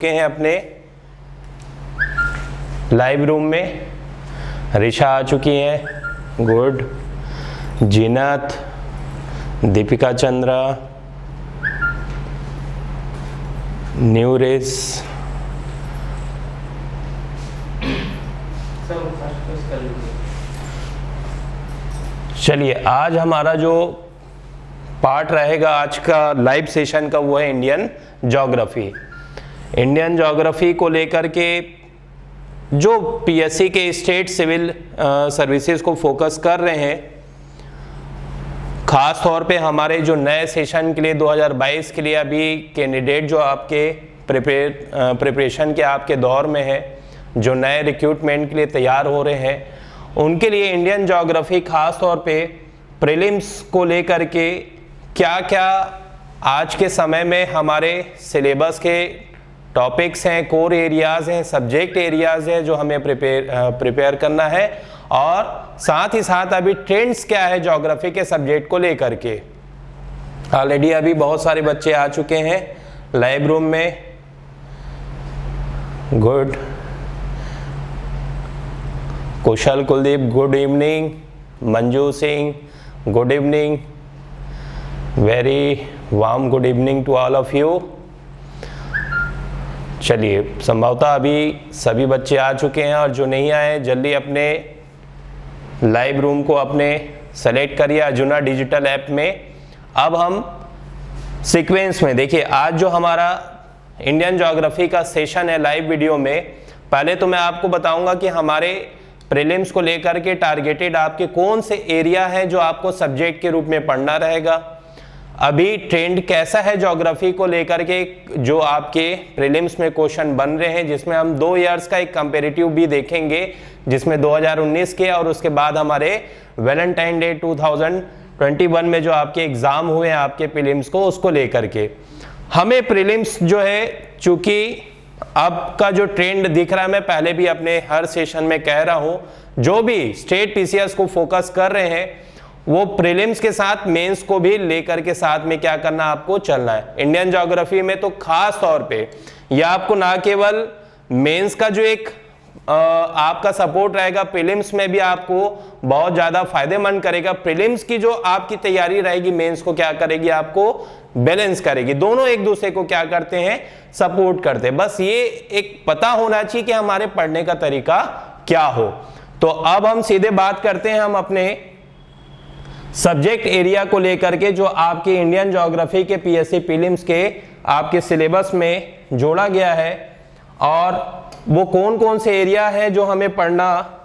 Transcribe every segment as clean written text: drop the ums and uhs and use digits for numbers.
के हैं अपने लाइव रूम में। ऋषा आ चुकी हैं, गुड। जीनत, दीपिका चंद्रा, न्यूरेस, चलिए आज हमारा जो पार्ट रहेगा आज का लाइव सेशन का वो है इंडियन ज्योग्राफी। इंडियन ज्योग्राफी को लेकर के जो पीएससी के स्टेट सिविल सर्विसेज को फोकस कर रहे हैं, खास तौर पे हमारे जो नए सेशन के लिए 2022 के लिए अभी कैंडिडेट जो आपके प्रिपरेशन के आपके दौर में है, जो नए रिक्रूटमेंट के लिए तैयार हो रहे हैं, उनके लिए इंडियन ज्योग्राफी खास तौर पे प्रीलिम्स को लेकर के क्या क्या आज के समय में हमारे सिलेबस के टॉपिक्स हैं, कोर एरियाज हैं, सब्जेक्ट एरियाज हैं जो हमें प्रिपेयर करना है, और साथ ही साथ अभी ट्रेंड्स क्या है ज्योग्राफी के सब्जेक्ट को लेकर के। ऑलरेडी अभी बहुत सारे बच्चे आ चुके हैं लाइव रूम में, good. Kushal Kuldeep, good evening. Manju Singh, good evening. Very warm good evening to all of you. चलिए, संभवतः अभी सभी बच्चे आ चुके हैं, और जो नहीं आए जल्दी अपने लाइव रूम को अपने सेलेक्ट करिए अर्जुना डिजिटल ऐप में। अब हम सीक्वेंस में देखिए, आज जो हमारा इंडियन ज्योग्राफी का सेशन है लाइव वीडियो में, पहले तो मैं आपको बताऊंगा कि हमारे प्रीलिम्स को लेकर के टारगेटेड आपके कौन से एरिया है जो आपको सब्जेक्ट के रूप में पढ़ना रहेगा। अभी ट्रेंड कैसा है ज्योग्राफी को लेकर के, जो आपके प्रीलिम्स में क्वेश्चन बन रहे हैं, जिसमें हम 2 इयर्स का एक कंपैरेटिव भी देखेंगे, जिसमें 2019 के और उसके बाद हमारे वैलेंटाइन डे 2021 में जो आपके एग्जाम हुए हैं आपके प्रीलिम्स को, उसको लेकर के हमें प्रीलिम्स जो है, चूंकि अब का जो ट्रेंड दिख रहा है, मैं पहले भी अपने हर सेशन में कह रहा हूं, जो भी स्टेट पीसीएस को फोकस कर रहे हैं वो प्रीलिम्स के साथ मेंस को भी लेकर के साथ में क्या करना, आपको चलना है। इंडियन ज्योग्राफी में तो खास तौर पे यह आपको ना केवल मेंस का जो एक आपका सपोर्ट रहेगा, प्रीलिम्स में भी आपको बहुत ज्यादा फायदेमंद करेगा। प्रीलिम्स की जो आपकी तैयारी रहेगी मेंस को क्या करेगी, आपको बैलेंस करेगी। दोनों एक दूसरे को क्या करते हैं, सपोर्ट करते हैं। बस ये एक पता होना चाहिए कि हमारे पढ़ने का तरीका क्या हो। तो अब हम सीधे बात करते हैं हम अपने सब्जेक्ट एरिया को लेकर के, जो आपके इंडियन ज्योग्राफी के पीएससी प्रीलिम्स के आपके सिलेबस में जोड़ा गया है, और वो कौन कौन से एरिया है जो हमें पढ़ना।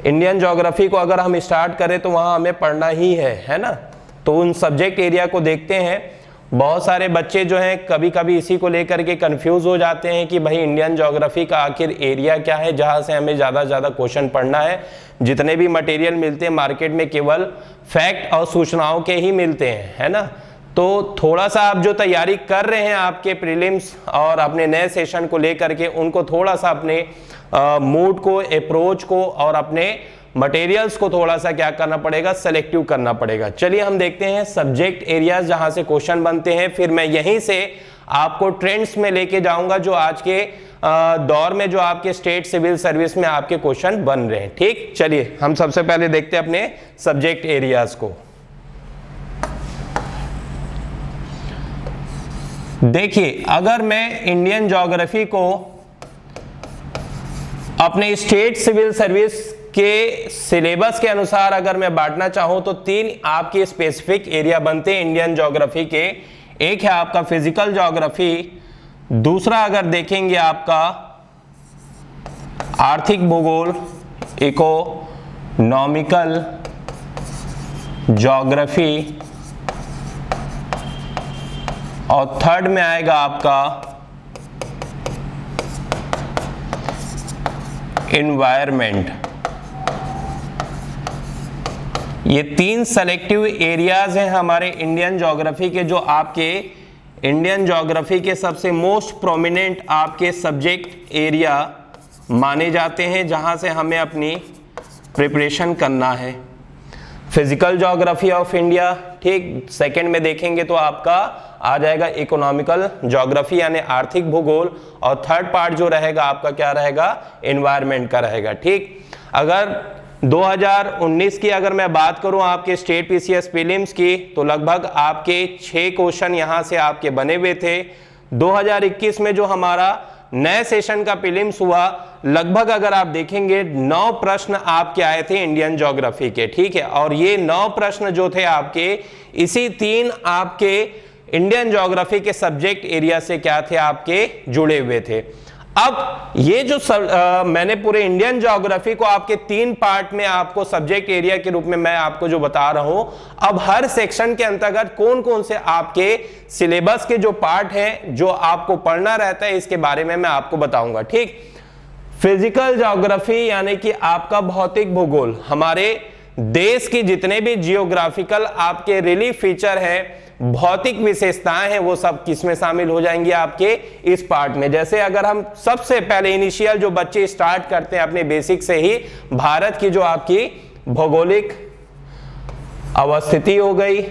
इंडियन ज्योग्राफी को अगर हम स्टार्ट करें तो वहां हमें पढ़ना ही है ना। तो उन सब्जेक्ट एरिया को देखते हैं। बहुत सारे बच्चे जो हैं कभी कभी इसी को लेकर के कंफ्यूज हो जाते हैं कि भाई इंडियन ज्योग्राफी का आखिर एरिया क्या है जहां से हमें ज़्यादा से ज़्यादा क्वेश्चन पढ़ना है। जितने भी मटेरियल मिलते हैं मार्केट में केवल फैक्ट और सूचनाओं के ही मिलते हैं, है ना। तो थोड़ा सा आप जो तैयारी कर रहे हैं आपके प्रीलिम्स और अपने नए सेशन को लेकर के, उनको थोड़ा सा अपने मूड को, अप्रोच को और अपने मटेरियल्स को थोड़ा सा क्या करना पड़ेगा, सेलेक्टिव करना पड़ेगा। चलिए हम देखते हैं सब्जेक्ट एरियाज जहां से क्वेश्चन बनते हैं, फिर मैं यहीं से आपको ट्रेंड्स में लेके जाऊंगा जो आज के दौर में जो आपके स्टेट सिविल सर्विस में आपके क्वेश्चन बन रहे हैं। ठीक, चलिए हम सबसे पहले देखते हैं अपने सब्जेक्ट एरियाज को। देखिए, अगर मैं इंडियन ज्योग्राफी को अपने स्टेट सिविल सर्विस के सिलेबस के अनुसार अगर मैं बांटना चाहूं तो 3 आपके स्पेसिफिक एरिया बनते हैं इंडियन ज्योग्राफी के। एक है आपका फिजिकल ज्योग्राफी, दूसरा अगर देखेंगे आपका आर्थिक भूगोल, इकोनॉमिकल ज्योग्राफी, और थर्ड में आएगा आपका एनवायरनमेंट। ये 3 सेलेक्टिव एरियाज हैं हमारे इंडियन ज्योग्राफी के, जो आपके इंडियन ज्योग्राफी के सबसे मोस्ट प्रोमिनेंट आपके सब्जेक्ट एरिया माने जाते हैं, जहां से हमें अपनी प्रिपरेशन करना है। फिजिकल ज्योग्राफी ऑफ इंडिया, ठीक। सेकंड में देखेंगे तो आपका आ जाएगा इकोनॉमिकल ज्योग्राफी यानी आर्थिक भूगोल, और थर्ड पार्ट जो रहेगा आपका क्या रहेगा, एनवायरनमेंट का रहेगा, ठीक। अगर 2019 की अगर मैं बात करूं आपके स्टेट पीसीएस प्रीलिम्स की, तो लगभग आपके 6 क्वेश्चन यहां से आपके बने हुए थे। 2021 में जो हमारा नए सेशन का प्रीलिम्स हुआ, लगभग अगर आप देखेंगे 9 प्रश्न आपके आए थे इंडियन ज्योग्राफी के, ठीक है। और ये 9 प्रश्न जो थे आपके इसी 3 आपके इंडियन ज्योग्राफी के सब्जेक्ट एरिया से क्या थे, आपके जुड़े हुए थे। अब ये जो मैंने पूरे इंडियन ज्योग्राफी को आपके 3 पार्ट में आपको सब्जेक्ट एरिया के रूप में मैं आपको जो बता रहा हूं, अब हर सेक्शन के अंतर्गत कौन कौन से आपके सिलेबस के जो पार्ट हैं जो आपको पढ़ना रहता है, इसके बारे में मैं आपको बताऊंगा, ठीक। फिजिकल ज्योग्राफी यानी कि आपका भौतिक भूगोल, हमारे देश की जितने भी जियोग्राफिकल आपके रिलीफ फीचर हैं, भौतिक विशेषताएं हैं, वो सब किस में शामिल हो जाएंगी, आपके इस पार्ट में। जैसे अगर हम सबसे पहले इनिशियल जो बच्चे स्टार्ट करते हैं अपने बेसिक से ही, भारत की जो आपकी भौगोलिक अवस्थिति हो गई,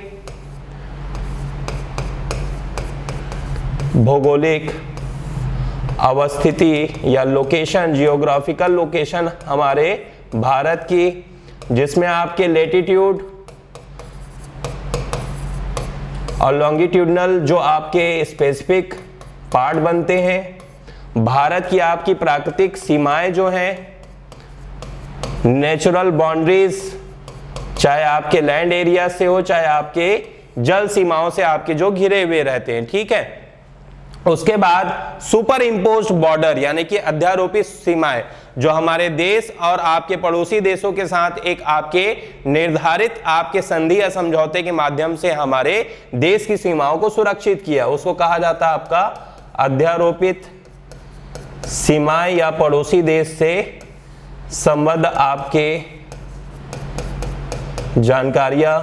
भौगोलिक अवस्थिति या लोकेशन, जियोग्राफिकल लोकेशन हमारे भारत की, जिसमें आपके लेटीट्यूड और लॉन्गिट्यूडनल जो आपके स्पेसिफिक पार्ट बनते हैं। भारत की आपकी प्राकृतिक सीमाएं जो हैं, नेचुरल बाउंड्रीज, चाहे आपके लैंड एरिया से हो चाहे आपके जल सीमाओं से आपके जो घिरे हुए रहते हैं, ठीक है। उसके बाद सुपर इम्पोज्ड बॉर्डर यानी कि अध्यारोपित सीमाएं, जो हमारे देश और आपके पड़ोसी देशों के साथ एक आपके निर्धारित आपके संधि या समझौते के माध्यम से हमारे देश की सीमाओं को सुरक्षित किया, उसको कहा जाता है आपका अध्यारोपित सीमाएं या पड़ोसी देश से संबद्ध आपके जानकारियां।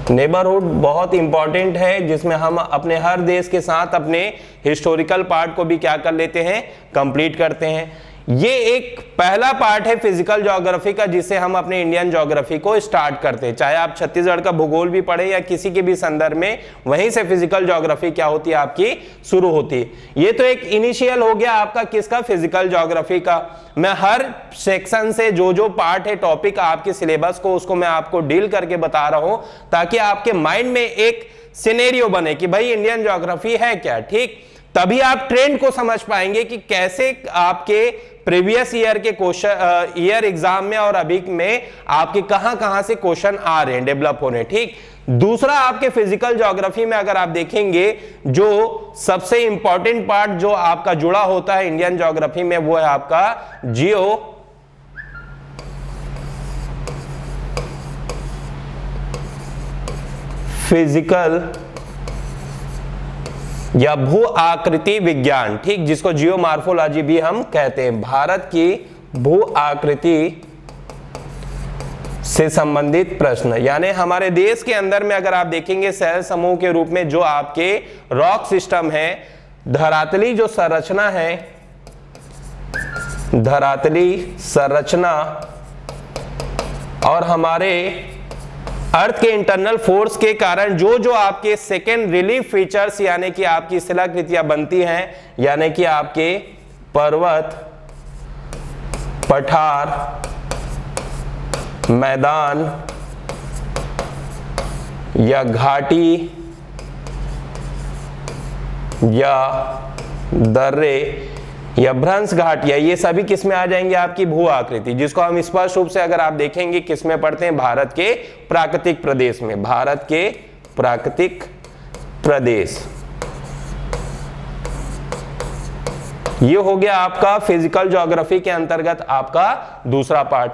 नेबरहुड बहुत इंपॉर्टेंट है, जिसमें हम अपने हर देश के साथ अपने हिस्टोरिकल पार्ट को भी क्या कर लेते हैं, कंप्लीट करते हैं। ये एक पहला पार्ट है फिजिकल ज्योग्राफी का, जिसे हम अपने इंडियन ज्योग्राफी को स्टार्ट करते हैं। चाहे आप छत्तीसगढ़ का भूगोल भी पढ़े या किसी के भी संदर्भ में, वहीं से फिजिकल ज्योग्राफी क्या होती है, आपकी शुरू होती है। ये तो एक इनिशियल हो गया आपका किसका, फिजिकल ज्योग्राफी का। मैं हर सेक्शन से जो जो पार्ट है टॉपिक आपके सिलेबस को, उसको मैं आपको डील करके बता रहा हूं, ताकि आपके माइंड में एक सिनेरियो बने कि भाई इंडियन ज्योग्राफी है क्या, ठीक। तभी आप ट्रेंड को समझ पाएंगे कि कैसे आपके प्रीवियस ईयर के क्वेश्चन ईयर एग्जाम में और अभी में आपके कहां से क्वेश्चन आ रहे हैं, डेवलप हो रहे हैं, ठीक। दूसरा आपके फिजिकल ज्योग्राफी में अगर आप देखेंगे, जो सबसे इंपॉर्टेंट पार्ट जो आपका जुड़ा होता है इंडियन ज्योग्राफी में, वो है आपका जियो फिजिकल या भू आकृति विज्ञान, ठीक, जिसको जियोमॉर्फोलॉजी भी हम कहते हैं। भारत की भू आकृति से संबंधित प्रश्न, यानी हमारे देश के अंदर में अगर आप देखेंगे शहर समूह के रूप में जो आपके रॉक सिस्टम है, धरातली जो संरचना है, धरातली संरचना और हमारे अर्थ के इंटरनल फोर्स के कारण जो जो आपके सेकेंड रिलीफ फीचर्स यानी कि आपकी शिलाकृतियां बनती हैं, यानी कि आपके पर्वत, पठार, मैदान या घाटी या दर्रे या भ्रंश घाटियां, ये सभी किसमें आ जाएंगे, आपकी भू आकृति, जिसको हम स्पष्ट रूप से अगर आप देखेंगे किसमें पढ़ते हैं, भारत के प्राकृतिक प्रदेश में, भारत के प्राकृतिक प्रदेश। ये हो गया आपका फिजिकल ज्योग्राफी के अंतर्गत आपका दूसरा पार्ट।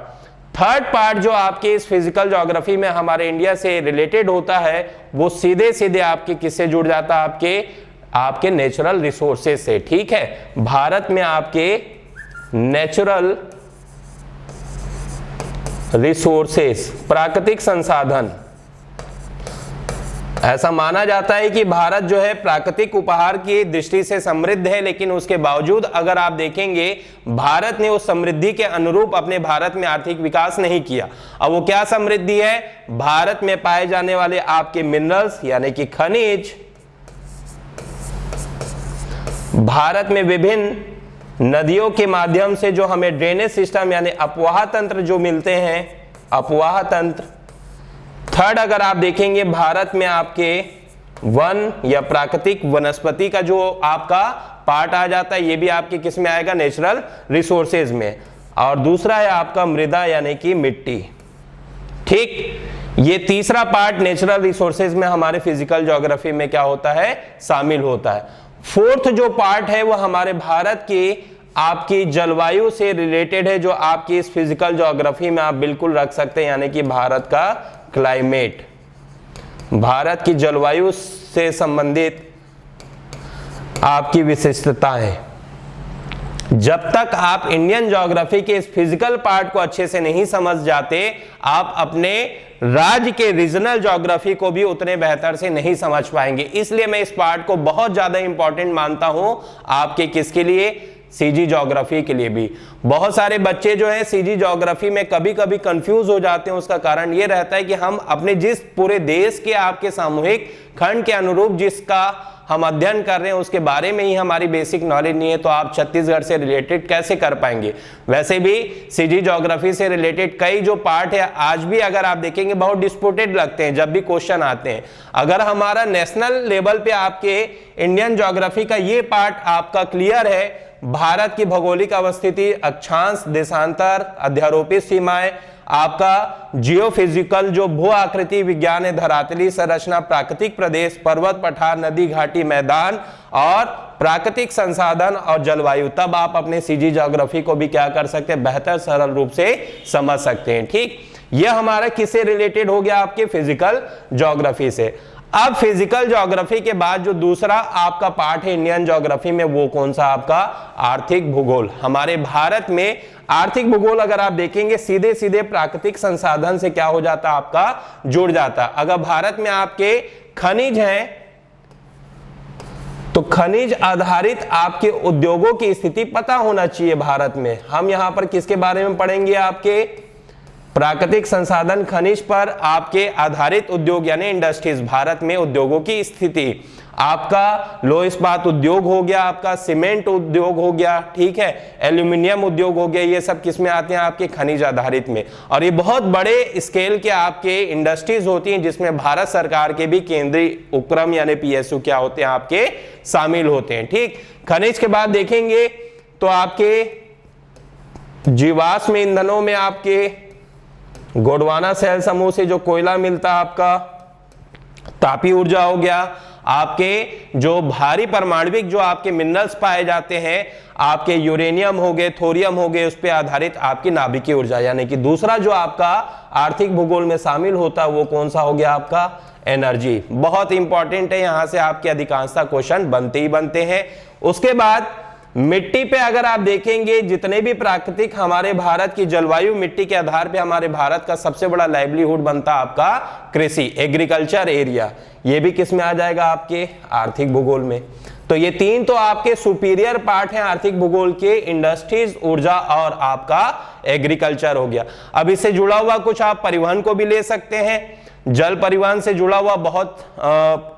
थर्ड पार्ट जो आपके इस फिजिकल ज्योग्राफी में हमारे इंडिया से रिलेटेड होता है, वो सीधे सीधे आपके किससे जुड़ जाता है, आपके नेचुरल रिसोर्सेज से, ठीक है। भारत में आपके नेचुरल रिसोर्सेज, प्राकृतिक संसाधन, ऐसा माना जाता है कि भारत जो है प्राकृतिक उपहार की दृष्टि से समृद्ध है, लेकिन उसके बावजूद अगर आप देखेंगे भारत ने उस समृद्धि के अनुरूप अपने भारत में आर्थिक विकास नहीं किया। अब वो क्या समृद्धि है? भारत में पाए जाने वाले आपके मिनरल्स यानी कि खनिज, भारत में विभिन्न नदियों के माध्यम से जो हमें ड्रेनेज सिस्टम यानी अपवाह तंत्र जो मिलते हैं, अपवाह तंत्र। थर्ड, अगर आप देखेंगे भारत में आपके वन या प्राकृतिक वनस्पति का जो आपका पार्ट आ जाता है, ये भी आपके किस में आएगा? नेचुरल रिसोर्सेज में। और दूसरा है आपका मृदा यानी कि मिट्टी। ठीक, ये तीसरा पार्ट नेचुरल रिसोर्सेज में हमारे फिजिकल ज्योग्राफी में क्या होता है? शामिल होता है। फोर्थ जो पार्ट है वो हमारे भारत की आपकी जलवायु से रिलेटेड है, जो आपकी इस फिजिकल ज्योग्राफी में आप बिल्कुल रख सकते हैं, यानी कि भारत का क्लाइमेट, भारत की जलवायु से संबंधित आपकी विशिष्टता है। जब तक आप इंडियन ज्योग्राफी के इस फिजिकल पार्ट को अच्छे से नहीं समझ जाते, आप अपने राज्य के रीजनल ज्योग्राफी को भी उतने बेहतर से नहीं समझ पाएंगे। इसलिए मैं इस पार्ट को बहुत ज्यादा इंपॉर्टेंट मानता हूं आपके किसके लिए? सीजी ज्योग्राफी के लिए भी। बहुत सारे बच्चे जो है सीजी ज्योग्राफी में कभी कभी कंफ्यूज हो जाते हैं। उसका कारण ये रहता है कि हम अपने जिस पूरे देश के आपके सामूहिक खंड के अनुरूप जिसका हम अध्ययन कर रहे हैं उसके बारे में ही हमारी बेसिक नॉलेज नहीं है, तो आप छत्तीसगढ़ से रिलेटेड कैसे कर पाएंगे? वैसे भी सीजी ज्योग्राफी से रिलेटेड कई जो पार्ट है आज भी अगर आप देखेंगे बहुत डिस्प्यूटेड लगते हैं जब भी क्वेश्चन आते हैं। अगर हमारा नेशनल लेवल पे आपके इंडियन ज्योग्राफी का ये पार्ट आपका क्लियर है, भारत की भौगोलिक अवस्थिति, अक्षांश, देशांतर, अध्यारोपित सीमाएं, आपका जियोफिजिकल जो भू आकृति विज्ञान है, धरातली संरचना, प्राकृतिक प्रदेश, पर्वत, पठार, नदी, घाटी, मैदान और प्राकृतिक संसाधन और जलवायु, तब आप अपने सीजी ज्योग्राफी को भी क्या कर सकते हैं? बेहतर सरल रूप से समझ सकते हैं। ठीक, यह हमारा किससे रिलेटेड हो गया? आपके फिजिकल ज्योग्राफी से। अब फिजिकल ज्योग्राफी के बाद जो दूसरा आपका पार्ट है इंडियन ज्योग्राफी में, वो कौन सा? आपका आर्थिक भूगोल। हमारे भारत में आर्थिक भूगोल अगर आप देखेंगे सीधे सीधे प्राकृतिक संसाधन से क्या हो जाता? आपका जुड़ जाता। अगर भारत में आपके खनिज हैं तो खनिज आधारित आपके उद्योगों की स्थिति पता होना चाहिए भारत में। हम यहां पर किसके बारे में पढ़ेंगे? आपके प्राकृतिक संसाधन खनिज पर आपके आधारित उद्योग यानी इंडस्ट्रीज, भारत में उद्योगों की स्थिति। आपका लौह इस्पात उद्योग हो गया, आपका सीमेंट उद्योग हो गया, ठीक है, एल्यूमिनियम उद्योग हो गया, ये सब किस में आते हैं? आपके खनिज आधारित में। और ये बहुत बड़े स्केल के आपके इंडस्ट्रीज होती हैं जिसमें भारत सरकार के भी केंद्रीय उपक्रम यानी पीएसयू क्या होते हैं? आपके शामिल होते हैं। ठीक, खनिज के बाद देखेंगे तो आपके जीवाश्म ईंधनों में आपके गोंडवाना सेल समूह से जो कोयला मिलता है, आपका तापी ऊर्जा हो गया, आपके जो भारी परमाणविक जो आपके मिनरल्स पाए जाते हैं, आपके यूरेनियम हो गए, थोरियम हो गए, उस पर आधारित आपकी नाभिकीय ऊर्जा। यानी कि दूसरा जो आपका आर्थिक भूगोल में शामिल होता है वो कौन सा हो गया? आपका एनर्जी। बहुत इंपॉर्टेंट है, यहां से आपके अधिकांशतः क्वेश्चन बनते ही बनते हैं। उसके बाद मिट्टी पे अगर आप देखेंगे जितने भी प्राकृतिक हमारे भारत की जलवायु, मिट्टी के आधार पे हमारे भारत का सबसे बड़ा लाइवलीहुड बनता है आपका कृषि, एग्रीकल्चर एरिया। ये भी किस में आ जाएगा? आपके आर्थिक भूगोल में। तो ये तीन तो आपके सुपीरियर पार्ट हैं आर्थिक भूगोल के, इंडस्ट्रीज, ऊर्जा और आपका एग्रीकल्चर हो गया। अब इससे जुड़ा हुआ कुछ आप परिवहन को भी ले सकते हैं। जल परिवहन से जुड़ा हुआ बहुत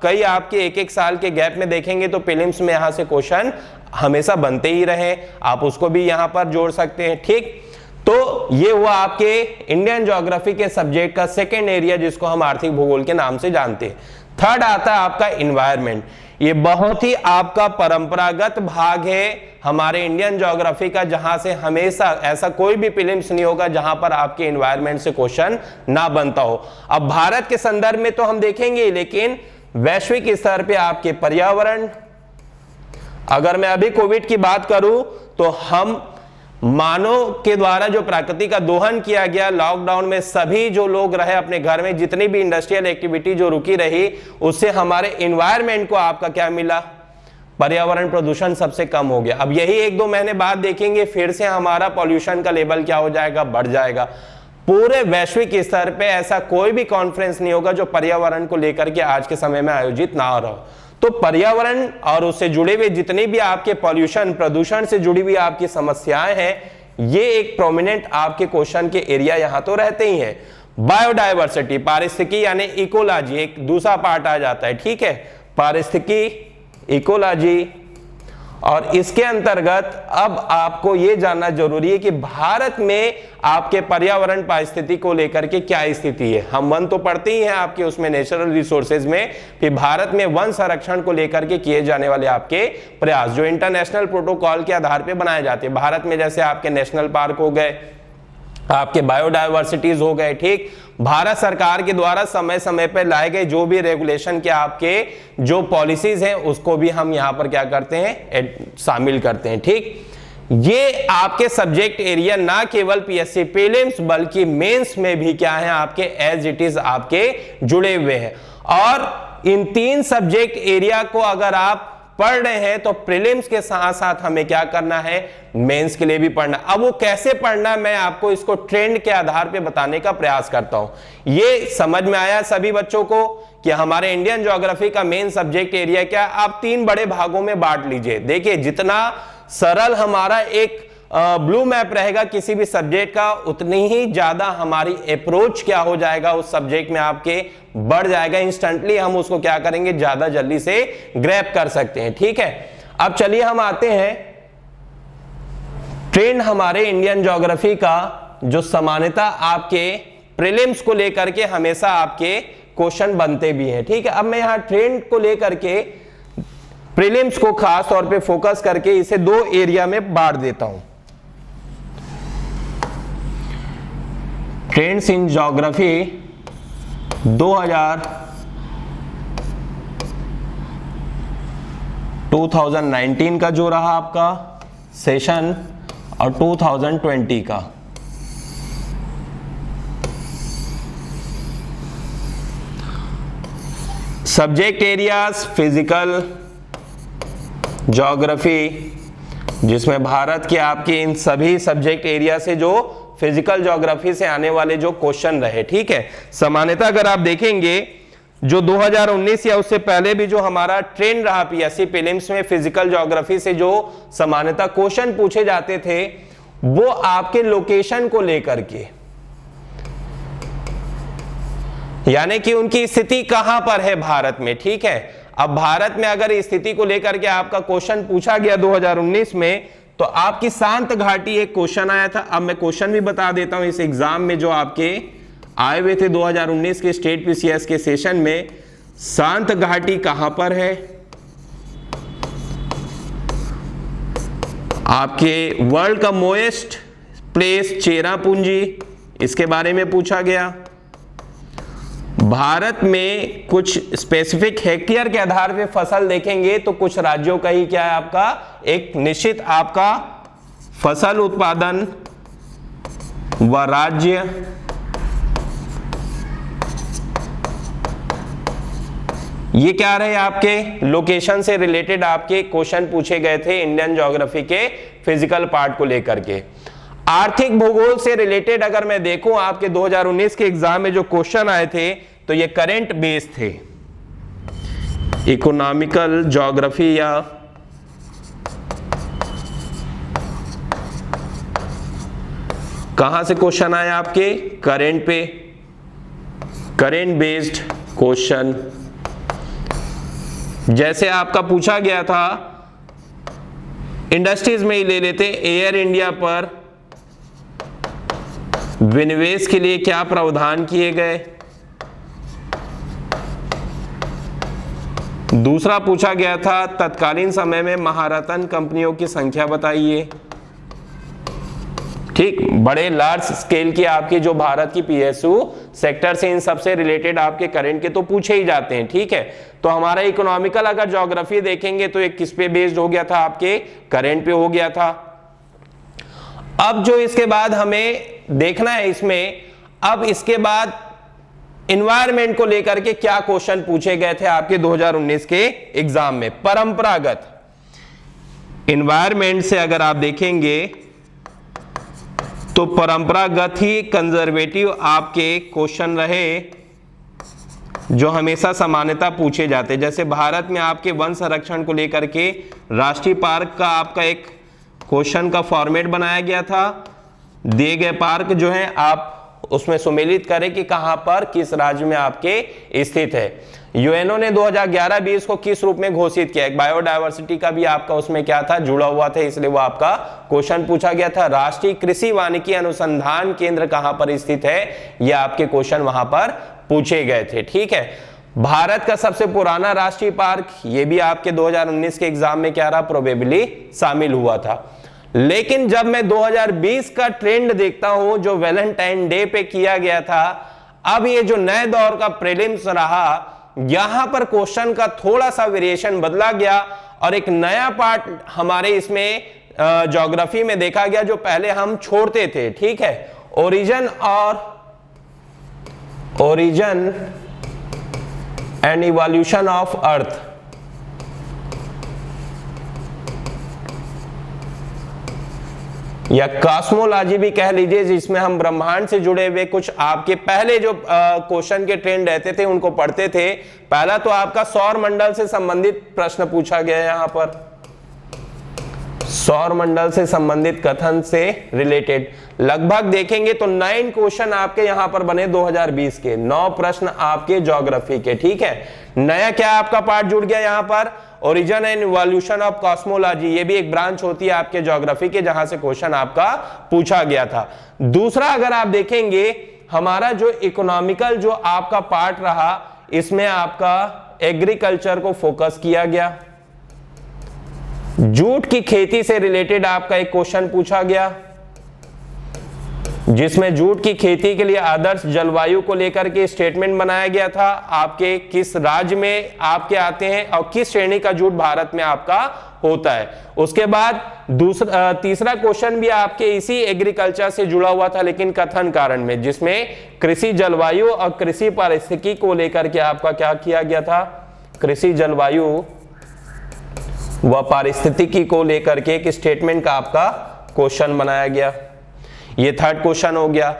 कई आपके एक एक साल के गैप में देखेंगे तो प्रीलिम्स में यहां से क्वेश्चन हमेशा बनते ही रहे, आप उसको भी यहां पर जोड़ सकते हैं। ठीक, तो ये हुआ आपके इंडियन ज्योग्राफी के सब्जेक्ट का सेकेंड एरिया जिसको हम आर्थिक भूगोल के नाम से जानते हैं। थर्ड आता है आपका इन्वायरमेंट। ये बहुत ही आपका परंपरागत भाग है हमारे इंडियन ज्योग्राफी का, जहां से हमेशा ऐसा कोई भी प्रीलिम्स नहीं होगा जहां पर आपके इन्वायरमेंट से क्वेश्चन ना बनता हो। अब भारत के संदर्भ में तो हम देखेंगे, लेकिन वैश्विक स्तर पे आपके पर्यावरण, अगर मैं अभी कोविड की बात करूं तो हम मानव के द्वारा जो प्रकृति का दोहन किया गया, लॉकडाउन में सभी जो लोग रहे अपने घर में, जितनी भी इंडस्ट्रियल एक्टिविटी जो रुकी रही, उससे हमारे इन्वायरमेंट को आपका क्या मिला? पर्यावरण प्रदूषण सबसे कम हो गया। अब यही 1-2 महीने बाद देखेंगे फिर से हमारा पॉल्यूशन का लेवल क्या हो जाएगा? बढ़ जाएगा। पूरे वैश्विक स्तर पे ऐसा कोई भी कॉन्फ्रेंस नहीं होगा जो पर्यावरण को लेकर के आज के समय में आयोजित ना हो रहा हो। तो पर्यावरण और उससे जुड़े हुए जितने भी आपके पॉल्यूशन, प्रदूषण से जुड़ी हुई आपकी समस्याएं हैं, ये एक प्रोमिनेंट आपके क्वेश्चन के एरिया यहां तो रहते ही हैं। बायोडायवर्सिटी, पारिस्थितिकी यानी इकोलॉजी एक दूसरा पार्ट आ जाता है, ठीक है, पारिस्थितिकी, इकोलॉजी। और इसके अंतर्गत अब आपको यह जानना जरूरी है कि भारत में आपके पर्यावरण पारिस्थितिकी को लेकर के क्या स्थिति है। हम वन तो पढ़ते ही हैं आपके उसमें नेचुरल रिसोर्सेज में, फिर भारत में वन संरक्षण को लेकर के किए जाने वाले आपके प्रयास जो इंटरनेशनल प्रोटोकॉल के आधार पर बनाए जाते हैं। भारत में जैसे आपके नेशनल पार्क हो गए, आपके बायोडायवर्सिटीज हो गए, ठीक, भारत सरकार के द्वारा समय समय पर लाए गए जो भी रेगुलेशन के आपके जो पॉलिसीज हैं उसको भी हम यहां पर क्या करते हैं, शामिल करते हैं, ठीक। ये आपके सब्जेक्ट एरिया ना केवल पीएससी प्रीलिम्स बल्कि मेंस में भी क्या है आपके एज इट इज आपके जुड़े हुए हैं। और इन 3 सब्जेक्ट एरिया को अगर आप पढ़ रहे हैं तो प्रीलिम्स के साथ साथ हमें क्या करना है, मेंस के लिए भी पढ़ना। अब वो कैसे पढ़ना मैं आपको इसको ट्रेंड के आधार पे बताने का प्रयास करता हूं। ये समझ में आया सभी बच्चों को कि हमारे इंडियन ज्योग्राफी का मेन सब्जेक्ट एरिया क्या, आप 3 बड़े भागों में बांट लीजिए। देखिए जितना सरल हमारा एक ब्लू मैप रहेगा किसी भी सब्जेक्ट का, उतनी ही ज्यादा हमारी अप्रोच क्या हो जाएगा उस सब्जेक्ट में आपके बढ़ जाएगा। इंस्टेंटली हम उसको क्या करेंगे, ज्यादा जल्दी से ग्रैब कर सकते हैं, ठीक है। अब चलिए हम आते हैं ट्रेंड हमारे इंडियन ज्योग्राफी का, जो सामान्यता आपके प्रीलिम्स को लेकर के हमेशा आपके क्वेश्चन बनते भी हैं, ठीक है। अब मैं यहां ट्रेंड को लेकर के प्रीलिम्स को खास तौर पे फोकस करके इसे 2 एरिया में बांट देता हूं। ट्रेंड्स इन ज्योग्राफी 2019 का जो रहा आपका सेशन और 2020 का। सब्जेक्ट एरियाज फिजिकल ज्योग्राफी, जिसमें भारत के आपके इन सभी सब्जेक्ट एरिया से जो फिजिकल ज्योग्राफी से आने वाले जो क्वेश्चन रहे, ठीक है। सामान्यतः अगर आप देखेंगे जो 2019 या उससे पहले भी जो हमारा ट्रेंड रहा पीएससी प्रीलिम्स में फिजिकल ज्योग्राफी से जो सामान्यतः क्वेश्चन पूछे जाते थे वो आपके लोकेशन को लेकर के, यानी कि उनकी स्थिति कहां पर है भारत में, ठीक है। अब भारत में अगर स्थिति को लेकर के आपका क्वेश्चन पूछा गया 2019 में, तो आपकी शांत घाटी एक क्वेश्चन आया था। अब मैं क्वेश्चन भी बता देता हूं इस एग्जाम में जो आपके आए हुए थे 2019 के स्टेट पीसीएस के सेशन में। शांत घाटी कहां पर है, आपके वर्ल्ड का मोएस्ट प्लेस चेरापूंजी, इसके बारे में पूछा गया। भारत में कुछ स्पेसिफिक हेक्टेयर के आधार पे फसल देखेंगे तो कुछ राज्यों का ही क्या है आपका एक निश्चित आपका फसल उत्पादन व राज्य, ये क्या रहे आपके लोकेशन से रिलेटेड आपके क्वेश्चन पूछे गए थे इंडियन ज्योग्राफी के फिजिकल पार्ट को लेकर के। आर्थिक भूगोल से रिलेटेड अगर मैं देखूं आपके 2019 के एग्जाम में जो क्वेश्चन आए थे तो ये करंट बेस थे। इकोनॉमिकल ज्योग्राफी या कहां से क्वेश्चन आया आपके करंट पे, करंट बेस्ड क्वेश्चन। जैसे आपका पूछा गया था इंडस्ट्रीज में ही ले लेते, एयर इंडिया पर विनिवेश के लिए क्या प्रावधान किए गए। दूसरा पूछा गया था तत्कालीन समय में महारत्न कंपनियों की संख्या बताइए। ठीक, बड़े लार्ज स्केल की आपकी जो भारत की पीएसयू सेक्टर से इन सबसे रिलेटेड आपके करंट के तो पूछे ही जाते हैं। ठीक है, तो हमारा इकोनॉमिकल अगर ज्योग्राफी देखेंगे तो एक किस पे बेस्ड हो गया था, आपके करंट पे हो गया था। अब जो इसके बाद हमें देखना है इसमें, अब इसके बाद एनवायरमेंट को लेकर के क्या क्वेश्चन पूछे गए थे आपके 2019 के एग्जाम में। परंपरागत एनवायरमेंट से अगर आप देखेंगे तो परंपरागत ही कंजर्वेटिव आपके क्वेश्चन रहे जो हमेशा सामान्यता पूछे जाते। जैसे भारत में आपके वन संरक्षण को लेकर के राष्ट्रीय पार्क का आपका एक क्वेश्चन का फॉर्मेट बनाया गया था। दिए गए पार्क जो है आप उसमें सुमेलित करें कि कहां पर किस राज्य में आपके स्थित है। यूएनओ ने 2011-20 को किस रूप में घोषित किया? एक बायोडायवर्सिटी का भी आपका उसमें क्या था, जुड़ा हुआ था, इसलिए वो आपका क्वेश्चन पूछा गया था। राष्ट्रीय कृषि वानिकी अनुसंधान केंद्र कहां पर स्थित है? ये आपके क्वेश्चन वहां पर पूछे गए थे। ठीक है, भारत का सबसे पुराना राष्ट्रीय पार्क, ये भी आपके 2019 के एग्जाम में क्या रहा, प्रोबेबली शामिल हुआ था। लेकिन जब मैं 2020 का ट्रेंड देखता हूं जो वैलेंटाइन डे पे किया गया था, अब ये जो नए दौर का प्रीलिम्स रहा, यहां पर क्वेश्चन का थोड़ा सा वेरिएशन बदला गया और एक नया पार्ट हमारे इसमें ज्योग्राफी में देखा गया जो पहले हम छोड़ते थे। ठीक है, origin and evolution of earth. या कॉस्मोलॉजी भी कह लीजिए, जिसमें हम ब्रह्मांड से जुड़े हुए कुछ आपके पहले जो क्वेश्चन के ट्रेंड रहते थे उनको पढ़ते थे। पहला तो आपका सौर मंडल से संबंधित प्रश्न पूछा गया है, यहां पर सौर मंडल से संबंधित कथन से रिलेटेड लगभग देखेंगे तो 9 क्वेश्चन आपके यहां पर बने 2020 के, 9 प्रश्न आपके ज्योग्राफी के। ठीक है, नया क्या आपका पार्ट जुड़ गया यहां पर, origin and evolution of cosmology. ये भी एक ब्रांच होती है आपके ज्योग्राफी के जहां से क्वेश्चन आपका पूछा गया था। दूसरा अगर आप देखेंगे हमारा जो इकोनॉमिकल जो आपका पार्ट रहा, इसमें आपका एग्रीकल्चर को फोकस किया गया। जूट की खेती से रिलेटेड आपका एक क्वेश्चन पूछा गया, जिसमें जूट की खेती के लिए आदर्श जलवायु को लेकर के स्टेटमेंट बनाया गया था। आपके किस राज्य में आपके आते हैं और किस श्रेणी का जूट भारत में आपका होता है। उसके बाद तीसरा क्वेश्चन भी आपके इसी एग्रीकल्चर से जुड़ा हुआ था, लेकिन कथन कारण में, जिसमें कृषि जलवायु और कृषि पारिस्थितिकी को लेकर के आपका क्या किया गया था, कृषि जलवायु व पारिस्थितिकी को लेकर के एक स्टेटमेंट का आपका क्वेश्चन बनाया गया। ये थर्ड क्वेश्चन हो गया।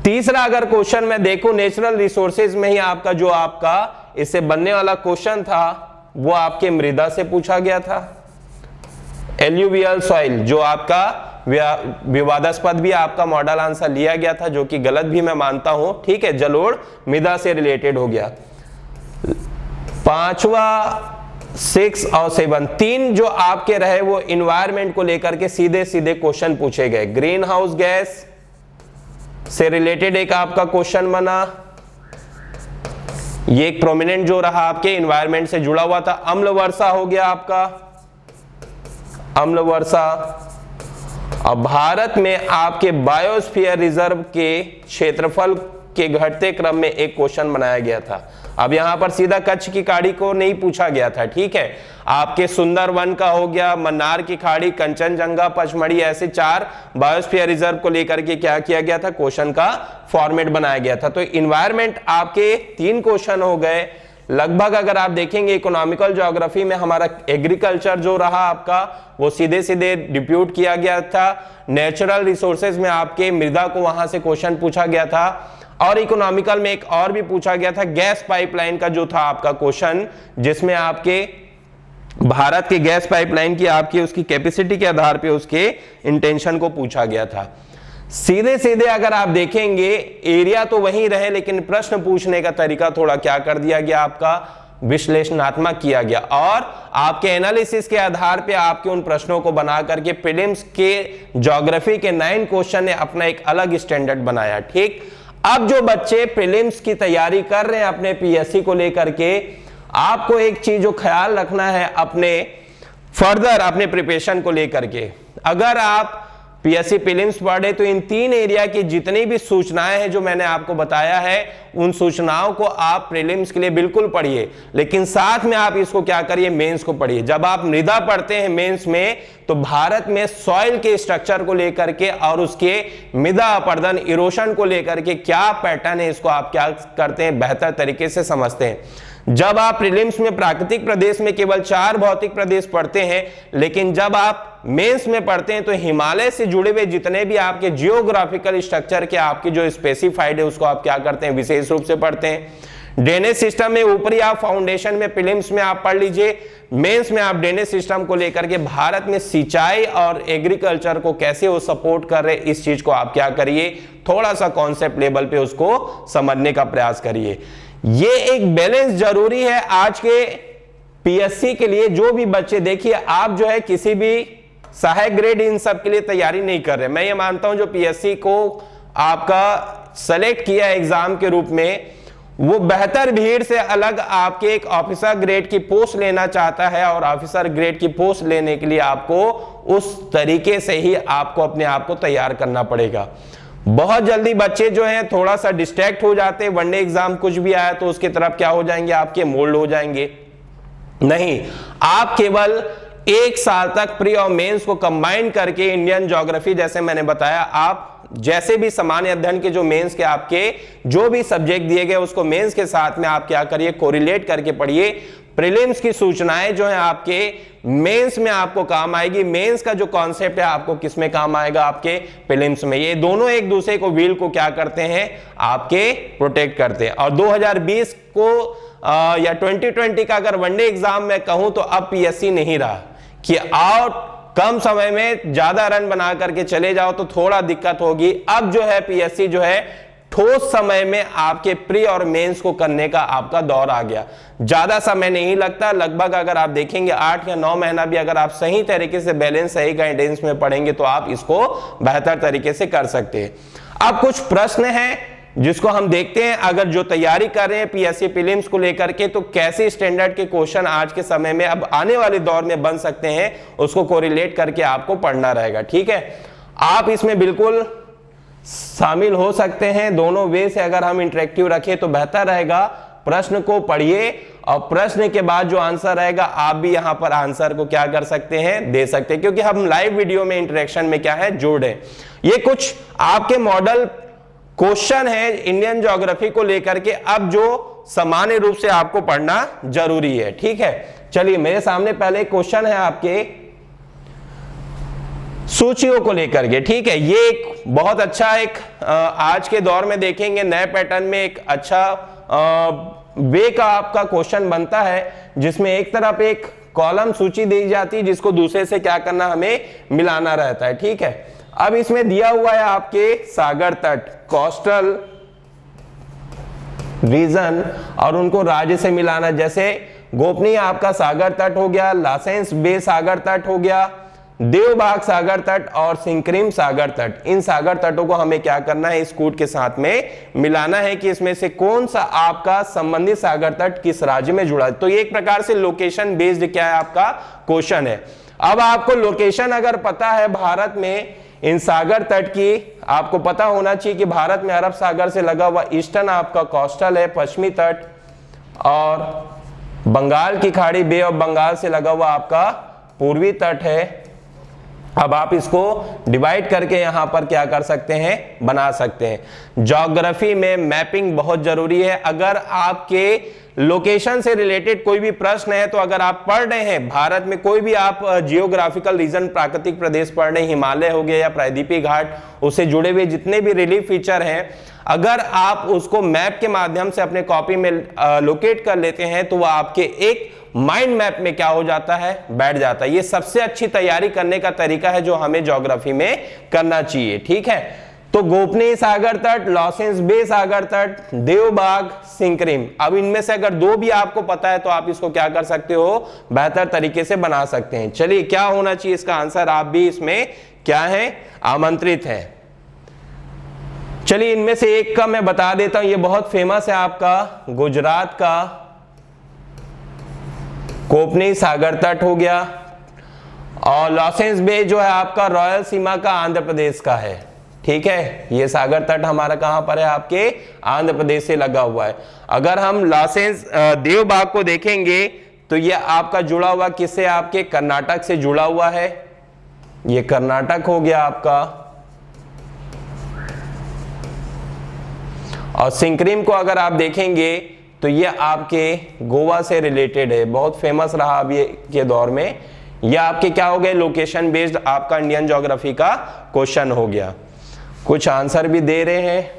तीसरा अगर क्वेश्चन मैं देखूं नेचुरल रिसोर्सेज में ही आपका जो आपका इससे बनने वाला क्वेश्चन था वो आपके मृदा से पूछा गया था। एल्यूवियल सॉइल जो आपका विवादास्पद भी आपका मॉडल आंसर लिया गया था, जो कि गलत भी मैं मानता हूं। ठीक है, जलोढ़ मृदा से रिलेटेड हो गया। पांचवा 6 और 7 3 जो आपके रहे वो इन्वायरमेंट को लेकर के सीधे सीधे क्वेश्चन पूछे गए। ग्रीन हाउस गैस से रिलेटेड एक आपका क्वेश्चन बना, ये एक प्रोमिनेंट जो रहा आपके इन्वायरमेंट से जुड़ा हुआ था। अम्ल वर्षा हो गया आपका, अम्ल वर्षा। और भारत में आपके बायोस्फीयर रिजर्व के क्षेत्रफल के घटते क्रम में एक क्वेश्चन बनाया गया था। अब यहां पर सीधा कच्छ की खाड़ी को नहीं पूछा गया था। ठीक है, आपके सुंदरवन का हो गया, मन्नार की खाड़ी, कंचनजंगा, पचमढ़ी, ऐसे 4 बायोस्फीयर रिजर्व को लेकर के क्या किया गया था, क्वेश्चन का फॉर्मेट बनाया गया था। तो इन्वायरमेंट आपके 3 क्वेश्चन हो गए लगभग। अगर आप देखेंगे इकोनॉमिकल ज्योग्राफी में हमारा एग्रीकल्चर जो रहा आपका वो सीधे सीधे डिप्यूट किया गया था। नेचुरल रिसोर्सेज में आपके मृदा को वहां से क्वेश्चन पूछा गया था। और इकोनॉमिकल में एक और भी पूछा गया था, गैस पाइपलाइन का जो था आपका क्वेश्चन, जिसमें आपके भारत के गैस पाइपलाइन की आपकी उसकी कैपेसिटी के आधार पे उसके इंटेंशन को पूछा गया था। सीधे सीधे अगर आप देखेंगे एरिया तो वही रहे, लेकिन प्रश्न पूछने का तरीका थोड़ा क्या कर दिया गया, आपका विश्लेषणात्मक किया गया और आपके एनालिसिस के आधार पे आपके उन प्रश्नों को बना करके प्रीलिम्स के ज्योग्राफी के 9 क्वेश्चन ने अपना एक अलग स्टैंडर्ड बनाया। ठीक, अब जो बच्चे प्रीलिम्स की तैयारी कर रहे हैं अपने पीएससी को लेकर के, आपको एक चीज जो ख्याल रखना है अपने फर्दर अपने प्रिपरेशन को लेकर के, अगर आप पीएससी प्रीलिम्स पढ़े तो इन 3 एरिया की जितनी भी सूचनाएं हैं जो मैंने आपको बताया है, उन सूचनाओं को आप प्रीलिम्स के लिए बिल्कुल पढ़िए, लेकिन साथ में आप इसको क्या करिए, मेंस को पढ़िए। जब आप मृदा पढ़ते हैं मेंस में, तो भारत में सॉइल के स्ट्रक्चर को लेकर के और उसके मृदा अपरदन इरोशन को लेकर के क्या पैटर्न है, इसको आप क्या करते हैं, बेहतर तरीके से समझते हैं। जब आप प्रीलिम्स में प्राकृतिक प्रदेश में केवल 4 भौतिक प्रदेश पढ़ते हैं, लेकिन जब आप मेंस में पढ़ते हैं तो हिमालय से जुड़े हुए जितने भी आपके जियोग्राफिकल स्ट्रक्चर के आपकी जो स्पेसिफाइड है उसको आप क्या करते हैं, विशेष रूप से पढ़ते हैं। ड्रेनेज सिस्टम में ऊपरी आप फाउंडेशन में प्रीलिम्स में आप पढ़ लीजिए, मेंस में आप ड्रेनेज सिस्टम को लेकर के भारत में सिंचाई और एग्रीकल्चर को कैसे वो सपोर्ट कर रहे, इस चीज को आप क्या करिए, थोड़ा सा कॉन्सेप्ट लेवल पे उसको समझने का प्रयास करिए। ये एक बैलेंस जरूरी है आज के पीएससी के लिए। जो भी बच्चे, देखिए आप जो है किसी भी सहायक ग्रेड इन सब के लिए तैयारी नहीं कर रहे, मैं ये मानता हूं जो पीएससी को आपका सेलेक्ट किया एग्जाम के रूप में, वो बेहतर भीड़ से अलग आपके एक ऑफिसर ग्रेड की पोस्ट लेना चाहता है, और ऑफिसर ग्रेड की पोस्ट लेने के लिए आपको उस तरीके से ही आपको अपने आप को तैयार करना पड़ेगा। बहुत जल्दी बच्चे जो हैं थोड़ा सा डिस्ट्रैक्ट हो जाते हैं, वनडे एग्जाम कुछ भी आया तो उसकी तरफ क्या हो जाएंगे, आपके मोल्ड हो जाएंगे। नहीं, आप केवल 1 साल तक प्री और मेंस को कंबाइन करके इंडियन ज्योग्राफी, जैसे मैंने बताया, आप जैसे भी सामान्य अध्ययन के जो मेंस के आपके जो भी सब्जेक्ट दिए गए उसको मेंस के साथ में आप क्या करिए, कोरिलेट करके पढ़िए। प्रीलिम्स की सूचनाएं जो है आपके मेंस में आपको काम आएगी, मेंस का जो कॉन्सेप्ट है आपको किस में काम आएगा, आपके प्रीलिम्स में। ये दोनों एक दूसरे को व्हील को क्या करते हैं, आपके प्रोटेक्ट करते हैं। और 2020 को या 2020 का अगर वनडे एग्जाम में कहूं तो अब पीएससी नहीं रहा कि आओ कम समय में ज्यादा रन बना करके चले जाओ तो थोड़ा दिक्कत होगी। अब जो है पीएससी जो है ठोस समय में आपके प्री और मेंस को करने का आपका दौर आ गया। ज्यादा समय नहीं लगता, लगभग अगर आप देखेंगे 8 या 9 महीना भी अगर आप सही तरीके से बैलेंस, सही गाइडेंस में पढ़ेंगे तो आप इसको बेहतर तरीके से कर सकते हैं। अब कुछ प्रश्न हैं जिसको हम देखते हैं, अगर जो तैयारी कर रहे हैं पीएससी प्रीलिम्स को लेकर के, तो कैसे स्टैंडर्ड के क्वेश्चन आज के समय में अब आने वाले दौर में बन सकते हैं, उसको कोरिलेट करके आपको पढ़ना रहेगा। ठीक है, आप इसमें बिल्कुल शामिल हो सकते हैं। दोनों वे से अगर हम इंटरेक्टिव रखें तो बेहतर रहेगा। प्रश्न को पढ़िए और प्रश्न के बाद जो आंसर रहेगा आप भी यहां पर आंसर को क्या कर सकते हैं, दे सकते हैं, क्योंकि हम लाइव वीडियो में इंटरेक्शन में क्या है, जोड़ है। ये कुछ आपके मॉडल क्वेश्चन है इंडियन ज्योग्राफी को लेकर के, अब जो सामान्य रूप से आपको पढ़ना जरूरी है। ठीक है, चलिए मेरे सामने पहले क्वेश्चन है आपके सूचियों को लेकर के। ठीक है, ये एक बहुत अच्छा एक आज के दौर में देखेंगे नए पैटर्न में एक अच्छा वे का आपका क्वेश्चन बनता है, जिसमें एक तरफ एक कॉलम सूची दी जाती है जिसको दूसरे से क्या करना, हमें मिलाना रहता है। ठीक है, अब इसमें दिया हुआ है आपके सागर तट, कोस्टल रीजन, और उनको राज्य से मिलाना। जैसे गोपनीय आपका सागर तट हो गया, लासेंस बे सागर तट हो गया, देवबाग सागर तट और सिंक्रीम सागर तट। इन सागर तटों को हमें क्या करना है, इस कूट के साथ में मिलाना है कि इसमें से कौन सा आपका संबंधित सागर तट किस राज्य में जुड़ा है। तो ये एक प्रकार से लोकेशन बेस्ड क्या है आपका क्वेश्चन है। अब आपको लोकेशन अगर पता है भारत में इन सागर तट की, आपको पता होना चाहिए कि भारत में अरब सागर से लगा हुआ ईस्टर्न आपका कोस्टल है, पश्चिमी तट, और बंगाल की खाड़ी, बे ऑफ बंगाल से लगा हुआ आपका पूर्वी तट है। अब आप इसको डिवाइड करके यहां पर क्या कर सकते हैं, बना सकते हैं। ज्योग्राफी में मैपिंग बहुत जरूरी है। अगर आपके लोकेशन से रिलेटेड कोई भी प्रश्न है, तो अगर आप पढ़ रहे हैं भारत में कोई भी आप जियोग्राफिकल रीजन, प्राकृतिक प्रदेश पढ़ रहे हैं, हिमालय हो गया या प्रायद्वीपीय घाट, उससे जुड़े हुए जितने भी रिलीफ फीचर हैं, अगर आप उसको मैप के माध्यम से अपने कॉपी में लोकेट कर लेते हैं तो वह आपके एक माइंड मैप में क्या हो जाता है, बैठ जाता है। ये सबसे अच्छी तैयारी करने का तरीका है जो हमें ज्योग्राफी में करना चाहिए। ठीक है, तो गोपनीय सागर तट, लॉसेंस बे सागर तट, देवबाग, सिंक्रीम, अब इनमें से अगर दो भी आपको पता है तो आप इसको क्या कर सकते हो, बेहतर तरीके से बना सकते हैं। चलिए क्या होना चाहिए इसका आंसर, आप भी इसमें क्या है, आमंत्रित है। चलिए इनमें से एक का मैं बता देता हूं, ये बहुत फेमस है आपका गुजरात का गोपनीय सागर तट हो गया, और लॉसेंस बे जो है आपका रॉयल सीमा का आंध्र प्रदेश का है। ठीक है, ये सागर तट हमारा कहां पर है, आपके आंध्र प्रदेश से लगा हुआ है। अगर हम लॉसेंस देवबाग को देखेंगे तो ये आपका जुड़ा हुआ किससे, आपके कर्नाटक से जुड़ा हुआ है, ये कर्नाटक हो गया आपका। और सिंक्रीम को अगर आप देखेंगे तो ये आपके गोवा से रिलेटेड है, बहुत फेमस रहा अभी के दौर में। ये आपके क्या हो गए, लोकेशन बेस्ड आपका इंडियन ज्योग्राफी का क्वेश्चन हो गया। कुछ आंसर भी दे रहे हैं,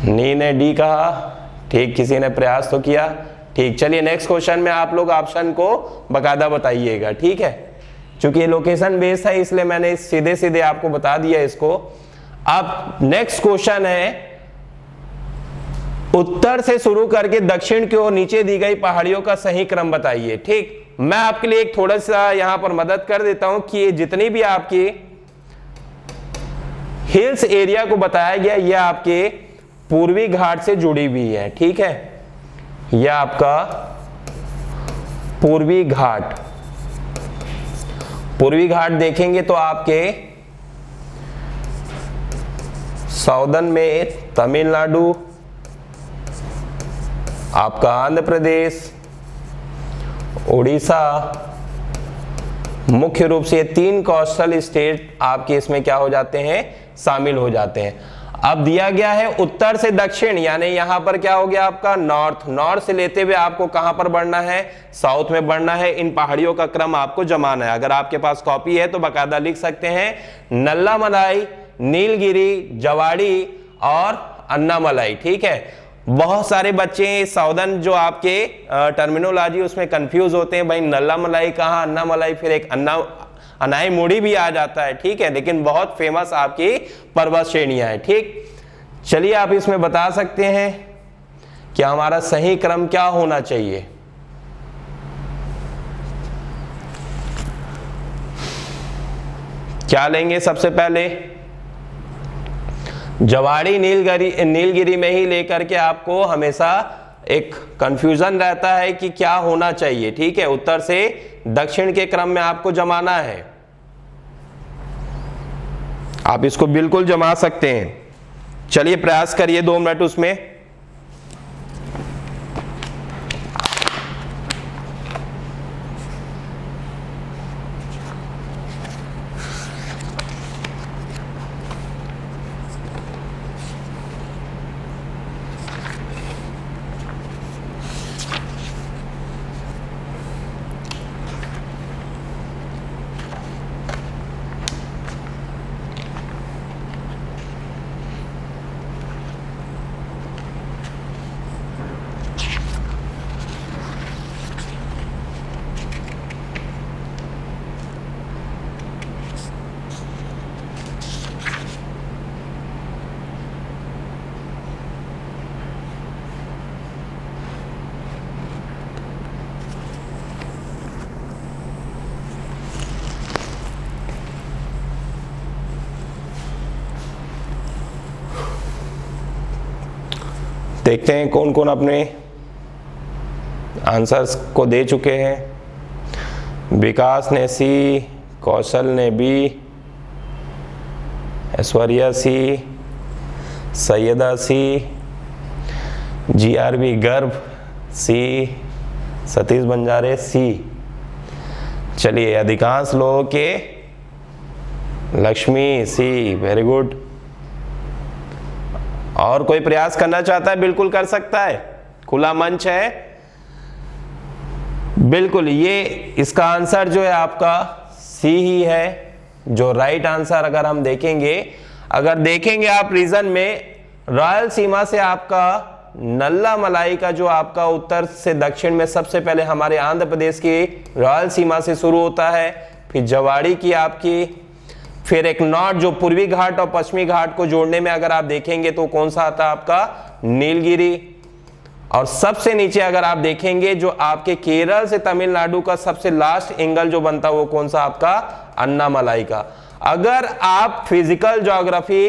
नी ने डी कहा, ठीक, किसी ने प्रयास तो किया, ठीक। चलिए नेक्स्ट क्वेश्चन में आप लोग ऑप्शन को बकायदा बताइएगा, ठीक है। चूंकि ये लोकेशन बेस्ड है इसलिए मैंने सीधे सीधे आपको बता दिया इसको। अब नेक्स्ट क्वेश्चन है, उत्तर से शुरू करके दक्षिण की ओर नीचे दी गई पहाड़ियों का सही क्रम बताइए, ठीक। मैं आपके लिए एक थोड़ा सा यहां पर मदद कर देता हूं कि ये जितनी भी आपकी हिल्स एरिया को बताया गया ये आपके पूर्वी घाट से जुड़ी हुई है, ठीक है। यह आपका पूर्वी घाट, पूर्वी घाट देखेंगे तो आपके साउदर्न में तमिलनाडु, आपका आंध्र प्रदेश, उड़ीसा, मुख्य रूप से 3 कोस्टल स्टेट आपके इसमें क्या हो जाते हैं, शामिल हो जाते हैं। अब दिया गया है उत्तर से दक्षिण, यानी यहां पर क्या हो गया आपका नॉर्थ, नॉर्थ से लेते हुए आपको कहां पर बढ़ना है, साउथ में बढ़ना है। इन पहाड़ियों का क्रम आपको जमाना है। अगर आपके पास कॉपी है तो बाकायदा लिख सकते हैं, नल्लामलाई, नीलगिरी, जवाड़ी और अन्नामलाई, ठीक है। बहुत सारे बच्चे साउदर्न जो आपके टर्मिनोलॉजी उसमें कंफ्यूज होते हैं, भाई नल्लामलाई कहाँ, अन्नामलाई, फिर एक अनाईमुड़ी भी आ जाता है, ठीक है। लेकिन बहुत फेमस आपकी पर्वत श्रेणियां हैं, ठीक। चलिए आप इसमें बता सकते हैं कि हमारा सही क्रम क्या होना चाहिए। क्या लेंगे सबसे पहले, जवाड़ी नीलगिरी में ही लेकर के आपको हमेशा एक कंफ्यूजन रहता है कि क्या होना चाहिए, ठीक है। उत्तर से दक्षिण के क्रम में आपको जमाना है, आप इसको बिल्कुल जमा सकते हैं। चलिए प्रयास करिए 2 मिनट उसमें। देखते हैं कौन कौन अपने आंसर्स को दे चुके हैं। विकास ने सी, कौशल ने बी, ऐश्वर्या सी, सैयदा सी, GRB गर्भ सी, सतीश बंजारे सी। चलिए अधिकांश लोगों के लक्ष्मी सी, वेरी गुड। और कोई प्रयास करना चाहता है बिल्कुल कर सकता है, खुला मंच है बिल्कुल। ये इसका आंसर जो है आपका सी ही है जो राइट आंसर। अगर हम देखेंगे, अगर देखेंगे आप रीजन में रॉयल सीमा से आपका नल्लामलाई का जो आपका उत्तर से दक्षिण में सबसे पहले हमारे आंध्र प्रदेश की रॉयल सीमा से शुरू होता है, फिर जवाड़ी की आपकी, फिर एक नॉर्थ जो पूर्वी घाट और पश्चिमी घाट को जोड़ने में अगर आप देखेंगे तो कौन सा आता है आपका नीलगिरी, और सबसे नीचे अगर आप देखेंगे जो आपके केरल से तमिलनाडु का सबसे लास्ट एंगल जो बनता है वो कौन सा आपका अन्नामलाई का। अगर आप फिजिकल ज्योग्राफी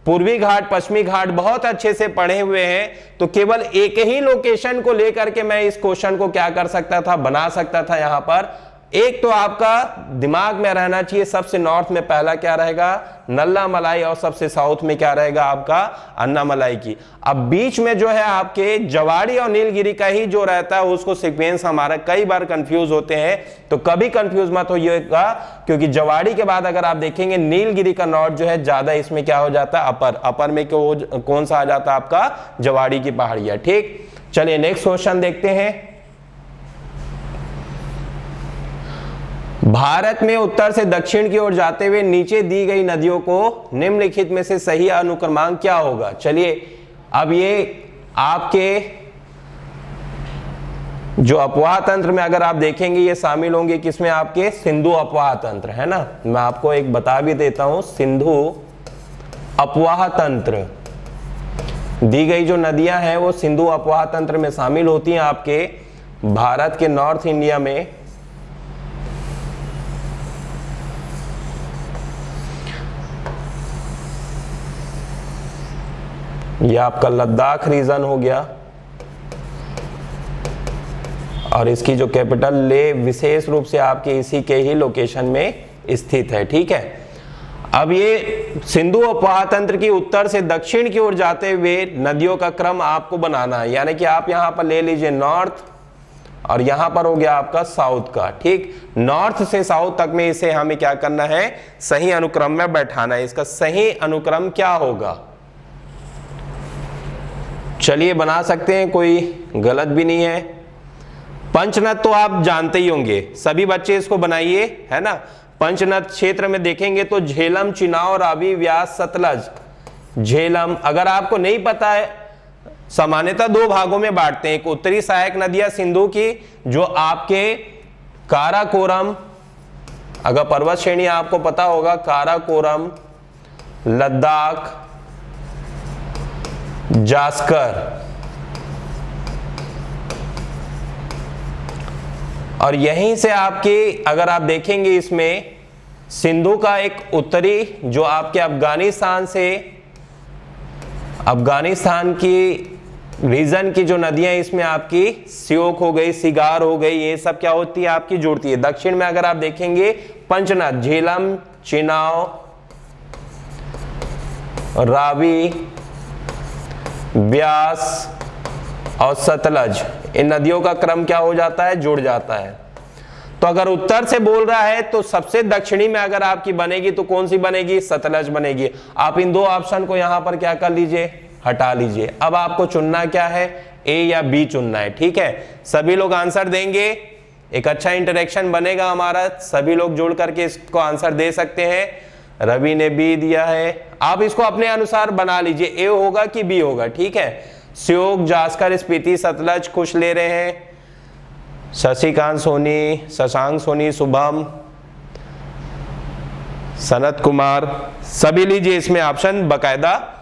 पूर्वी घाट पश्चिमी घाट बहुत अच्छे से पढ़े हुए हैं तो केवल एक ही लोकेशन को लेकर के मैं इस क्वेश्चन को क्या कर सकता था, बना सकता था। यहां पर एक तो आपका दिमाग में रहना चाहिए, सबसे नॉर्थ में पहला क्या रहेगा, नल्ला मलाई, और सबसे साउथ में क्या रहेगा आपका, अन्नामलाई की। अब बीच में जो है आपके जवाड़ी और नीलगिरी का ही जो रहता है उसको सीक्वेंस हमारा कई बार कंफ्यूज होते हैं, तो कभी कंफ्यूज मत होइएगा, क्योंकि जवाड़ी के बाद अगर आप देखेंगे नीलगिरी का नॉर्थ जो है ज्यादा इसमें क्या हो जाता है, अपर में कौन सा आ जाता है आपका, जवाड़ी की पहाड़ियां। ठीक, चलिए नेक्स्ट क्वेश्चन देखते हैं। भारत में उत्तर से दक्षिण की ओर जाते हुए नीचे दी गई नदियों को निम्नलिखित में से सही अनुक्रमांक क्या होगा। चलिए अब ये आपके जो अपवाह तंत्र में अगर आप देखेंगे ये शामिल होंगे किसमें, आपके सिंधु अपवाह तंत्र, है ना। मैं आपको एक बता भी देता हूं, सिंधु अपवाह तंत्र, दी गई जो नदियां हैं वो सिंधु अपवाह तंत्र में शामिल होती हैं आपके भारत के नॉर्थ इंडिया में। यह आपका लद्दाख रीजन हो गया, और इसकी जो कैपिटल लेह विशेष रूप से आपके इसी के ही लोकेशन में स्थित है। ठीक है, अब ये सिंधु अपवाह तंत्र की उत्तर से दक्षिण की ओर जाते हुए नदियों का क्रम आपको बनाना है, यानी कि आप यहां पर ले लीजिए नॉर्थ, और यहां पर हो गया आपका साउथ का। ठीक, नॉर्थ से साउथ तक में इसे हमें क्या करना है, सही अनुक्रम में बैठाना है। इसका सही अनुक्रम क्या होगा, चलिए बना सकते हैं, कोई गलत भी नहीं है। पंचनद तो आप जानते ही होंगे, सभी बच्चे इसको बनाइए, है ना। पंचनद क्षेत्र में देखेंगे तो झेलम, चिनाव, रावी, व्यास, सतलज। झेलम अगर आपको नहीं पता है, सामान्यतः दो भागों में बांटते हैं, एक उत्तरी सहायक नदियां सिंधु की जो आपके काराकोरम, अगर पर्वत श्रेणी आपको पता होगा, काराकोरम, लद्दाख, जास्कर, और यहीं से आपकी अगर आप देखेंगे इसमें सिंधु का एक उत्तरी जो आपके अफगानिस्तान से, अफगानिस्तान की रीजन की जो नदियां इसमें आपकी श्योक हो गई, सिगार हो गई, ये सब क्या होती है आपकी जुड़ती है। दक्षिण में अगर आप देखेंगे पंचनद, झेलम, चिनाव, रावी, व्यास और सतलज, इन नदियों का क्रम क्या हो जाता है, जुड़ जाता है। तो अगर उत्तर से बोल रहा है तो सबसे दक्षिणी में अगर आपकी बनेगी तो कौन सी बनेगी, सतलज बनेगी। आप इन दो ऑप्शन को यहां पर क्या कर लीजिए, हटा लीजिए। अब आपको चुनना क्या है, ए या बी चुनना है। ठीक है, सभी लोग आंसर देंगे, एक अच्छा इंटरेक्शन बनेगा हमारा, सभी लोग जुड़ करके इसको आंसर दे सकते हैं। रवि ने बी दिया है, आप इसको अपने अनुसार बना लीजिए, ए होगा कि बी होगा। ठीक है, श्योक, जास्कर, स्पीति, सतलज कुछ ले रहे हैं, शशिकांत सोनी, शशांक सोनी, शुभम, सनत कुमार, सभी लीजिए इसमें ऑप्शन बकायदा।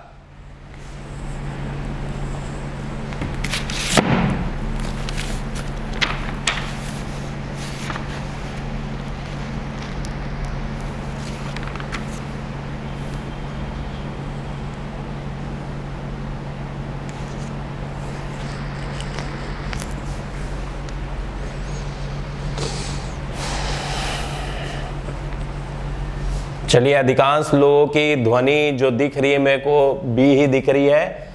चलिए, अधिकांश लोगों की ध्वनि जो दिख रही है मेरे को बी ही दिख रही है,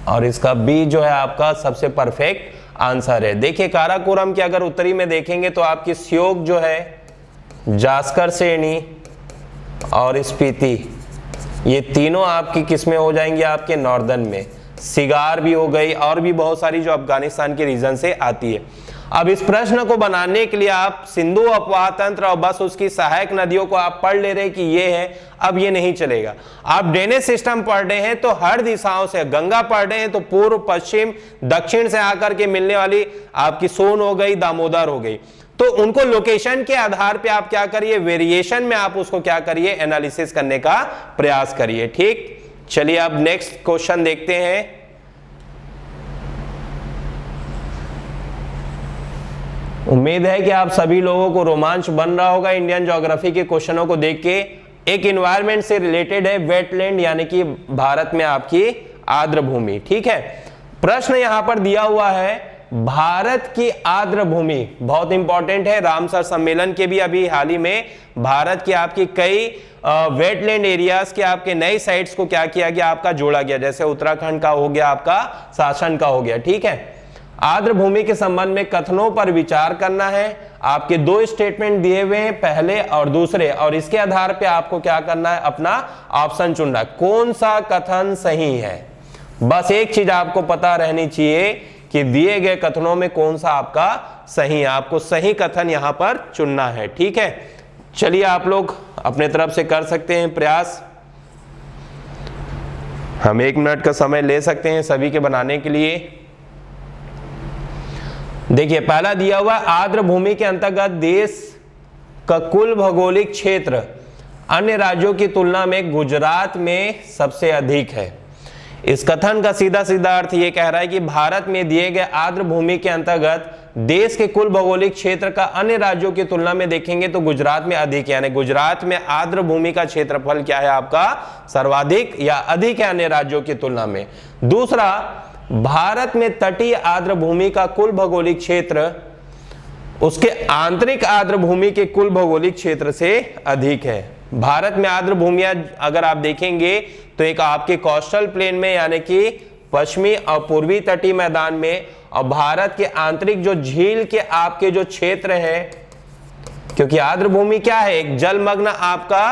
और इसका बी जो है आपका सबसे परफेक्ट आंसर है। देखिए काराकोरम की अगर उत्तरी में देखेंगे तो आपकी श्योक जो है, जास्कर श्रेणी और स्पीति, ये तीनों आपकी किसमें हो जाएंगे, आपके नॉर्दर्न में। सिगार भी हो गई, और भी बहुत सारी जो अफगानिस्तान के रीजन से आती है। अब इस प्रश्न को बनाने के लिए आप सिंधु अपवाह तंत्र और बस उसकी सहायक नदियों को आप पढ़ ले रहे कि ये है, अब ये नहीं चलेगा। आप ड्रेनेज सिस्टम पढ़ रहे हैं तो हर दिशाओं से, गंगा पढ़ रहे हैं तो पूर्व, पश्चिम, दक्षिण से आकर के मिलने वाली आपकी सोन हो गई, दामोदर हो गई, तो उनको लोकेशन के आधार पे आप क्या करिए, वेरिएशन में आप उसको क्या करिए, एनालिसिस करने का प्रयास करिए। ठीक, चलिए अब नेक्स्ट क्वेश्चन देखते हैं। उम्मीद है कि आप सभी लोगों को रोमांच बन रहा होगा इंडियन ज्योग्राफी के क्वेश्चनों को देख के। एक इन्वायरमेंट से रिलेटेड है, वेटलैंड, यानी कि भारत में आपकी आर्द्र भूमि। ठीक है, प्रश्न यहां पर दिया हुआ है भारत की आर्द्र भूमि, बहुत इंपॉर्टेंट है, रामसर सम्मेलन के भी अभी हाल ही में भारत की आपकी कई वेटलैंड एरियाज के आपके नए साइट्स को क्या किया गया, आपका जोड़ा गया, जैसे उत्तराखंड का हो गया, आपका शासन का हो गया। ठीक है, आर्द्र भूमि के संबंध में कथनों पर विचार करना है। आपके दो स्टेटमेंट दिए हुए हैं, पहले और दूसरे, और इसके आधार पे आपको क्या करना है, अपना ऑप्शन चुनना है, कौन सा कथन सही है। बस एक चीज आपको पता रहनी चाहिए कि दिए गए कथनों में कौन सा आपका सही है, आपको सही कथन यहां पर चुनना है। ठीक है, चलिए आप लोग अपने तरफ से कर सकते हैं प्रयास। हम 1 मिनट का समय ले सकते हैं सभी के बनाने के लिए। देखिए, पहला दिया हुआ आर्द्र भूमि के अंतर्गत देश का कुल भौगोलिक क्षेत्र अन्य राज्यों की तुलना में गुजरात में सबसे अधिक है। इस कथन का सीधा सीधा अर्थ यह कह रहा है कि भारत में दिए गए आर्द्र भूमि के अंतर्गत देश के कुल भौगोलिक क्षेत्र का अन्य राज्यों की तुलना में देखेंगे तो गुजरात में अधिक है, यानी गुजरात में आर्द्र भूमि का क्षेत्रफल क्या है, आपका सर्वाधिक या अधिक है अन्य राज्यों की तुलना में। दूसरा, भारत में तटीय आर्द्र भूमि का कुल भौगोलिक क्षेत्र उसके आंतरिक आर्द्र भूमि के कुल भौगोलिक क्षेत्र से अधिक है। भारत में आर्द्र भूमियां अगर आप देखेंगे तो एक आपके कोस्टल प्लेन में, यानी कि पश्चिमी और पूर्वी तटीय मैदान में, और भारत के आंतरिक जो झील के आपके जो क्षेत्र है, क्योंकि आर्द्र भूमि क्या है, एक जलमग्न आपका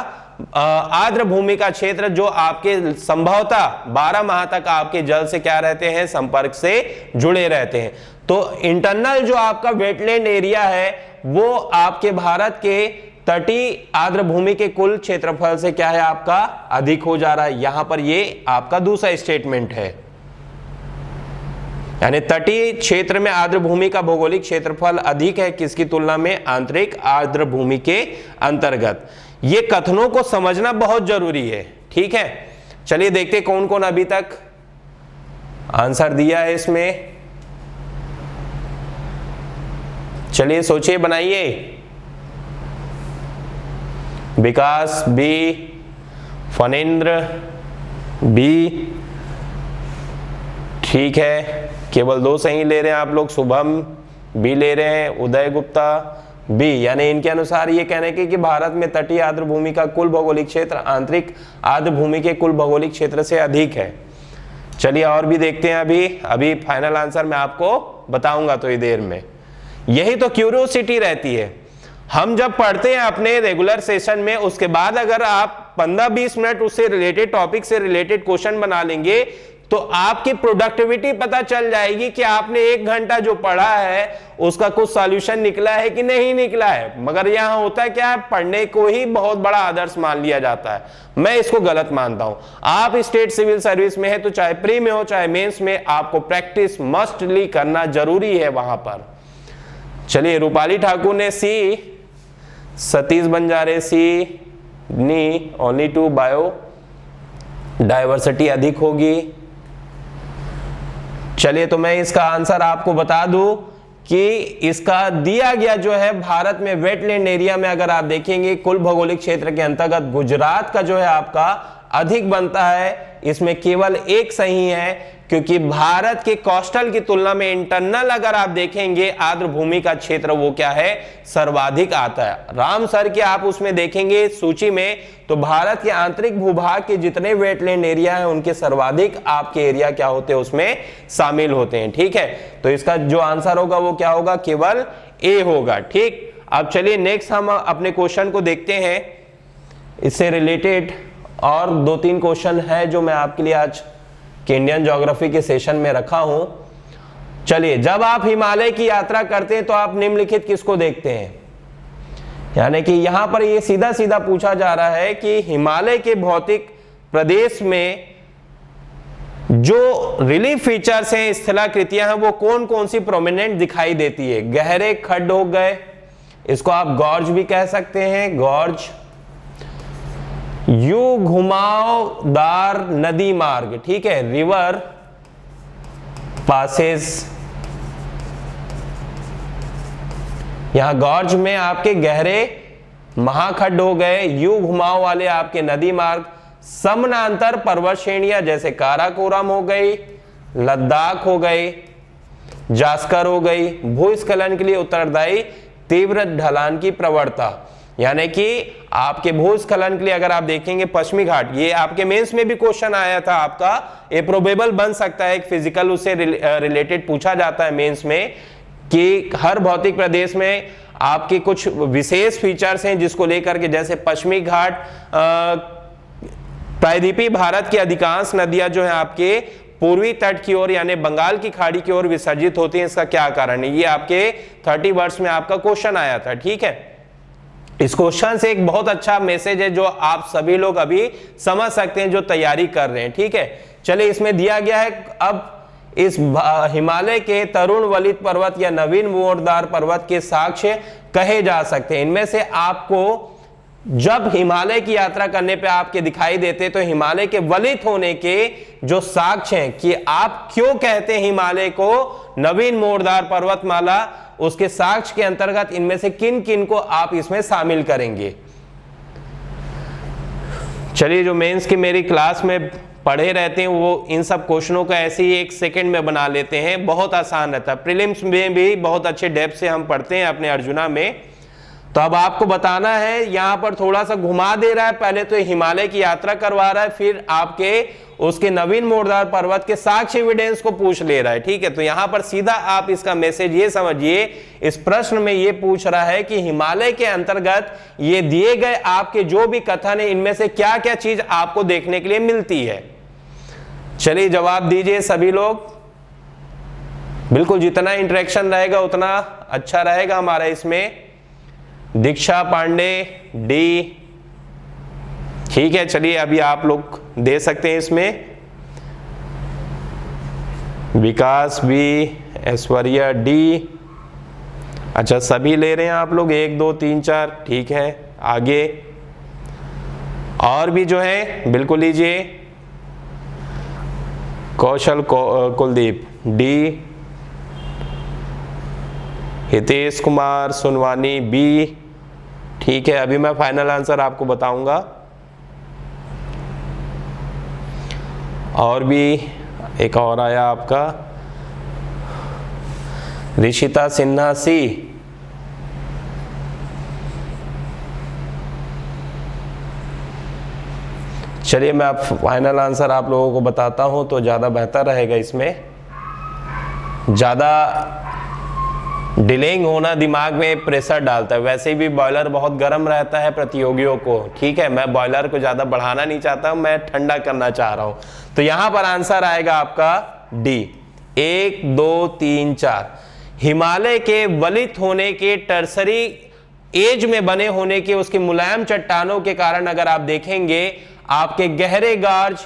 आर्द्र भूमि का क्षेत्र जो आपके संभवतः 12 माह तक आपके जल से क्या रहते हैं, संपर्क से जुड़े रहते हैं। तो इंटरनल जो आपका वेटलैंड एरिया है वो आपके भारत के तटीय आर्द्र भूमि के कुल क्षेत्रफल से क्या है, आपका अधिक हो जा रहा है। यहां पर ये आपका दूसरा स्टेटमेंट है, यानी तटीय क्षेत्र में आर्द्र भूमि का भौगोलिक क्षेत्रफल अधिक है किसकी तुलना में, आंतरिक आर्द्र भूमि के अंतर्गत। ये कथनों को समझना बहुत जरूरी है। ठीक है, चलिए देखते कौन कौन अभी तक आंसर दिया है इसमें। चलिए सोचिए, बनाइए। विकास बी, फनेंद्र बी, ठीक है, केवल 2 सही ले रहे हैं आप लोग। शुभम बी ले रहे हैं, उदय गुप्ता बी, यानी इनके अनुसार ये कहने के कि भारत में तटीय आर्द्र भूमि का कुल भौगोलिक क्षेत्र आंतरिक आर्द्र भूमि के कुल भौगोलिक क्षेत्र से अधिक है। चलिए और भी देखते हैं। अभी फाइनल आंसर मैं आपको बताऊंगा थोड़ी देर में। यही तो क्यूरियोसिटी रहती है। हम जब पढ़ते हैं अपने रेगुलर सेशन में, उसके बाद अगर आप 15-20 मिनट उससे रिलेटेड टॉपिक से रिलेटेड क्वेश्चन बना लेंगे तो आपकी प्रोडक्टिविटी पता चल जाएगी कि आपने 1 घंटा जो पढ़ा है उसका कुछ सॉल्यूशन निकला है कि नहीं निकला है। मगर यहां होता है क्या है, पढ़ने को ही बहुत बड़ा आदर्श मान लिया जाता है। मैं इसको गलत मानता हूं। आप स्टेट सिविल सर्विस में है तो चाहे प्री में हो चाहे मेंस में, आपको प्रैक्टिस मस्टली करना जरूरी है वहां पर। चलिए, रूपाली ठाकुर ने सी, सतीश बंजारे सी, नी ओनली 2 बायो डायवर्सिटी अधिक होगी। चलिए, तो मैं इसका आंसर आपको बता दूं कि इसका दिया गया जो है भारत में वेटलैंड एरिया में अगर आप देखेंगे कुल भौगोलिक क्षेत्र के अंतर्गत गुजरात का जो है आपका अधिक बनता है। इसमें केवल एक सही है, क्योंकि भारत के कोस्टल की तुलना में इंटरनल अगर आप देखेंगे आर्द्र भूमि का क्षेत्र वो क्या है, सर्वाधिक आता है। रामसर के आप उसमें देखेंगे सूची में तो भारत के आंतरिक भूभाग के जितने वेटलैंड एरिया हैं उनके सर्वाधिक आपके एरिया क्या होते हैं, उसमें शामिल होते हैं। ठीक है, तो इसका जो आंसर होगा वो क्या होगा, केवल ए होगा। ठीक, अब चलिए नेक्स्ट हम अपने क्वेश्चन को देखते हैं। इससे रिलेटेड और 2-3 क्वेश्चन है जो मैं आपके लिए आज के इंडियन ज्योग्राफी के सेशन में रखा हूं। चलिए, जब आप हिमालय की यात्रा करते हैं तो आप निम्नलिखित किसको देखते हैं, यानी कि यहां पर ये सीधा सीधा पूछा जा रहा है कि हिमालय के भौतिक प्रदेश में जो रिलीफ फीचर्स हैं, स्थलाकृतियां हैं, वो कौन कौन सी प्रोमिनेंट दिखाई देती है। गहरे खड्ड हो गए, इसको आप गॉर्ज भी कह सकते हैं, गॉर्ज। यू घुमावदार नदी मार्ग, ठीक है, रिवर पासेस। यहां गॉर्ज में आपके गहरे महाखड्ड हो गए, यू घुमाव वाले आपके नदी मार्ग। समानांतर पर्वत श्रेणियां जैसे काराकोरम हो गई, लद्दाख हो गई, जास्कर हो गई। भूस्खलन के लिए उत्तरदायी तीव्र ढलान की प्रवणता, यानी कि आपके भूस्खलन के लिए अगर आप देखेंगे पश्चिमी घाट, ये आपके मेंस में भी क्वेश्चन आया था आपका, ये प्रोबेबल बन सकता है, एक फिजिकल उससे रिलेटेड पूछा जाता है मेंस में कि हर भौतिक प्रदेश में आपके कुछ विशेष फीचर्स हैं जिसको लेकर के, जैसे पश्चिमी घाट, प्रायद्वीपीय भारत की अधिकांश नदियां जो है आपके पूर्वी तट की ओर यानी बंगाल की खाड़ी की ओर विसर्जित होती हैं, इसका क्या कारण है? ये आपके 30 वर्ष में आपका क्वेश्चन आया था, ठीक है। इस क्वेश्चन से एक बहुत अच्छा मैसेज है जो आप सभी लोग अभी समझ सकते हैं जो तैयारी कर रहे हैं, ठीक है। चलिए, इसमें दिया गया है अब इस हिमालय के तरुण वलित पर्वत या नवीन मोरदार पर्वत के साक्ष्य कहे जा सकते हैं। इनमें से आपको जब हिमालय की यात्रा करने पे आपके दिखाई देते तो हिमालय के वलित होने के जो साक्ष्य हैं कि आप क्यों कहते हैं हिमालय को नवीन मोरदार पर्वतमाला, उसके साक्ष्य के अंतर्गत इनमें से किन किन को आप इसमें शामिल करेंगे। चलिए, जो मेंस की मेरी क्लास में पढ़े रहते हैं वो इन सब क्वेश्चनों का ऐसे ही 1 सेकंड में बना लेते हैं, बहुत आसान रहता है। प्रीलिम्स में भी बहुत अच्छे डेप्थ से हम पढ़ते हैं अपने अर्जुना में। तो अब आपको बताना है, यहां पर थोड़ा सा घुमा दे रहा है, पहले तो हिमालय की यात्रा करवा रहा है, फिर आपके उसके नवीन मोरदार पर्वत के साक्ष्य एविडेंस को पूछ ले रहा है, ठीक है। तो यहां पर सीधा आप इसका मैसेज ये समझिए, इस प्रश्न में ये पूछ रहा है कि हिमालय के अंतर्गत ये दिए गए आपके जो भी कथन है इनमें से क्या क्या चीज आपको देखने के लिए मिलती है। चलिए, जवाब दीजिए सभी लोग। बिल्कुल, जितना इंटरेक्शन रहेगा उतना अच्छा रहेगा हमारा इसमें। दीक्षा पांडे डी, ठीक है। चलिए, अभी आप लोग दे सकते हैं इसमें। विकास बी, ऐश्वर्या डी, अच्छा सभी ले रहे हैं आप लोग, 1 2 3 4, ठीक है। आगे और भी जो है बिल्कुल लीजिए। कौशल कुलदीप डी, हितेश कुमार सुनवानी बी, ठीक है। अभी मैं फाइनल आंसर आपको बताऊंगा। और भी एक और आया आपका, ऋषिता सिन्हा सी, चलिए मैं अब फाइनल आंसर आप लोगों को बताता हूं तो ज्यादा बेहतर रहेगा। इसमें ज्यादा डिलेइंग होना दिमाग में प्रेशर डालता है, वैसे भी बॉयलर बहुत गर्म रहता है प्रतियोगियों को, ठीक है। मैं बॉयलर को ज्यादा बढ़ाना नहीं चाहता हूं, मैं ठंडा करना चाह रहा हूं। तो यहां पर आंसर आएगा आपका डी, 1 2 3 4। हिमालय के वलित होने के, टर्सरी एज में बने होने के, उसके मुलायम चट्टानों के कारण अगर आप देखेंगे आपके गहरे गार्ज,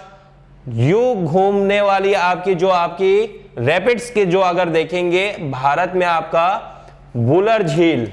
यू घूमने वाली आपकी जो आपकी रैपिड्स के जो अगर देखेंगे भारत में आपका वुलर झील,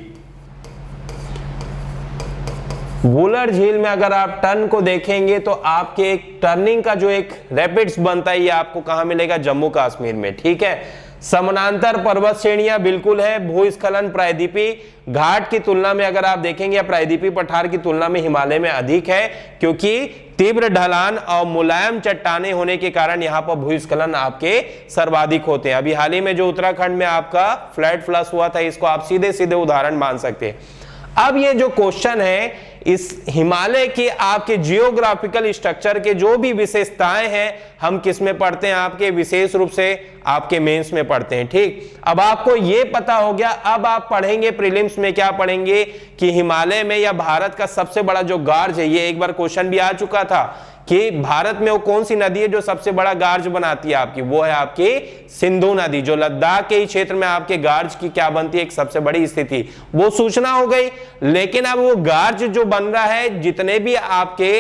वुलर झील में अगर आप टर्न को देखेंगे तो आपके एक टर्निंग का जो एक रैपिड्स बनता है ये आपको कहां मिलेगा? जम्मू कश्मीर में, ठीक है। समानांतर पर्वत श्रेणियां बिल्कुल है। भूस्खलन प्रायद्वीपीय घाट की तुलना में अगर आप देखेंगे या प्रायद्वीपीय पठार की तुलना में हिमालय में अधिक है, क्योंकि तीव्र ढलान और मुलायम चट्टाने होने के कारण यहां पर भूस्खलन आपके सर्वाधिक होते हैं। अभी हाल ही में जो उत्तराखंड में आपका फ्लड फ्लश हुआ था, इसको आप सीधे सीधे उदाहरण मान सकते हैं। अब ये जो क्वेश्चन है, इस हिमालय के आपके जियोग्राफिकल स्ट्रक्चर के जो भी विशेषताएं हैं हम किस में पढ़ते हैं? आपके विशेष रूप से आपके मेंस में पढ़ते हैं, ठीक। अब आपको ये पता हो गया, अब आप पढ़ेंगे प्रीलिम्स में क्या पढ़ेंगे कि हिमालय में या भारत का सबसे बड़ा जो गार्ज है, ये एक बार क्वेश्चन भी आ चुका था कि भारत में वो कौन सी नदी है जो सबसे बड़ा गार्ज बनाती है आपकी? वो है आपकी सिंधु नदी, जो लद्दाख के ही क्षेत्र में आपके गार्ज की क्या बनती है? एक सबसे बड़ी स्थिति, वो सूचना हो गई। लेकिन अब वो गार्ज जो बन रहा है, जितने भी आपके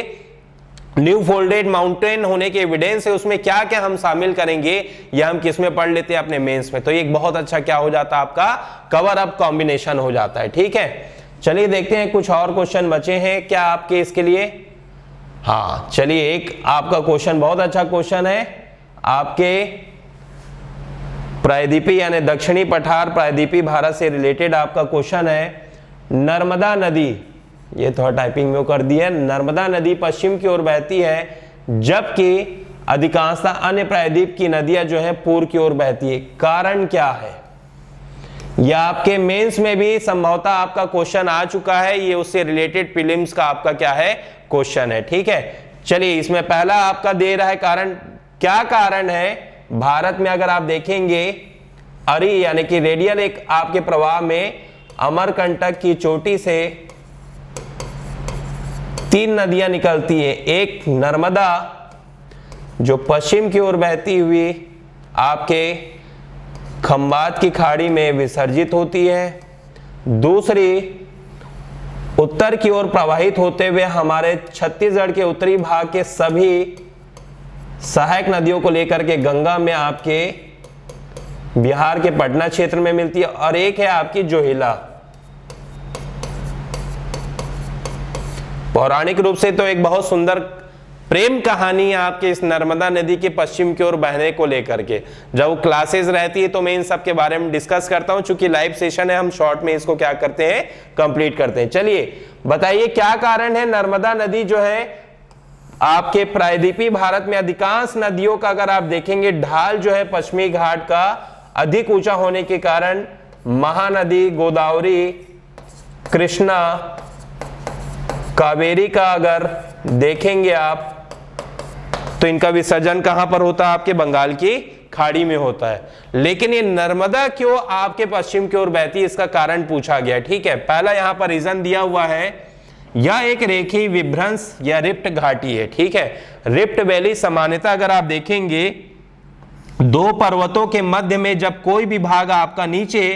न्यू फोल्डेड माउंटेन होने के एविडेंस है, उसमें क्या क्या हम शामिल करेंगे, या हम किस में पढ़ लेते हैं? अपने मेंस में। तो एक बहुत अच्छा क्या हो जाता है? आपका कवर अप कॉम्बिनेशन हो जाता है, ठीक है। चलिए देखते हैं कुछ और क्वेश्चन बचे हैं क्या आपके इसके लिए। हाँ, चलिए एक आपका क्वेश्चन बहुत अच्छा क्वेश्चन है आपके प्रायद्वीपीय यानी दक्षिणी पठार प्रायद्वीपीय भारत से रिलेटेड आपका क्वेश्चन है। नर्मदा नदी, ये थोड़ा टाइपिंग में कर दिया, नर्मदा नदी पश्चिम की ओर बहती है जबकि अधिकांशतः अन्य प्रायद्वीप की नदियां जो है पूर्व की ओर बहती है। कारण क्या है? या आपके मेंस में भी संभवतः आपका क्वेश्चन आ चुका है, ये उससे रिलेटेड प्रीलिम्स का आपका क्या है क्वेश्चन है। ठीक है, चलिए इसमें पहला आपका दे रहा है कारण। क्या कारण है? भारत में अगर आप देखेंगे अरी यानी कि रेडियल एक आपके प्रवाह में अमरकंटक की चोटी से 3 नदियां निकलती है। एक नर्मदा जो पश्चिम की ओर बहती हुई आपके खंबात की खाड़ी में विसर्जित होती है, दूसरी उत्तर की ओर प्रवाहित होते हुए हमारे छत्तीसगढ़ के उत्तरी भाग के सभी सहायक नदियों को लेकर के गंगा में आपके बिहार के पटना क्षेत्र में मिलती है, और एक है आपकी जोहिला। पौराणिक रूप से तो एक बहुत सुंदर प्रेम कहानी है आपके इस नर्मदा नदी के पश्चिम की ओर बहने को लेकर के। जब क्लासेस रहती है तो मैं इन सब के बारे में डिस्कस करता हूं, चूंकि लाइव सेशन है हम शॉर्ट में इसको क्या करते हैं कंप्लीट करते हैं। चलिए बताइए क्या कारण है? नर्मदा नदी जो है आपके प्रायद्वीपीय भारत में अधिकांश नदियों का अगर आप देखेंगे ढाल जो है पश्चिमी घाट का अधिक ऊंचा होने के कारण महानदी, गोदावरी, कृष्णा, कावेरी का अगर देखेंगे आप तो इनका विसर्जन कहां पर होता है? आपके बंगाल की खाड़ी में होता है। लेकिन ये नर्मदा क्यों आपके पश्चिम की ओर बहती है, इसका कारण पूछा गया। ठीक है, पहला यहां पर रीजन दिया हुआ है, यह एक रेखीय विभ्रंश या रिफ्ट घाटी है। ठीक है, रिफ्ट वैली सामान्यतः अगर आप देखेंगे दो पर्वतों के मध्य में जब कोई भी भाग आपका नीचे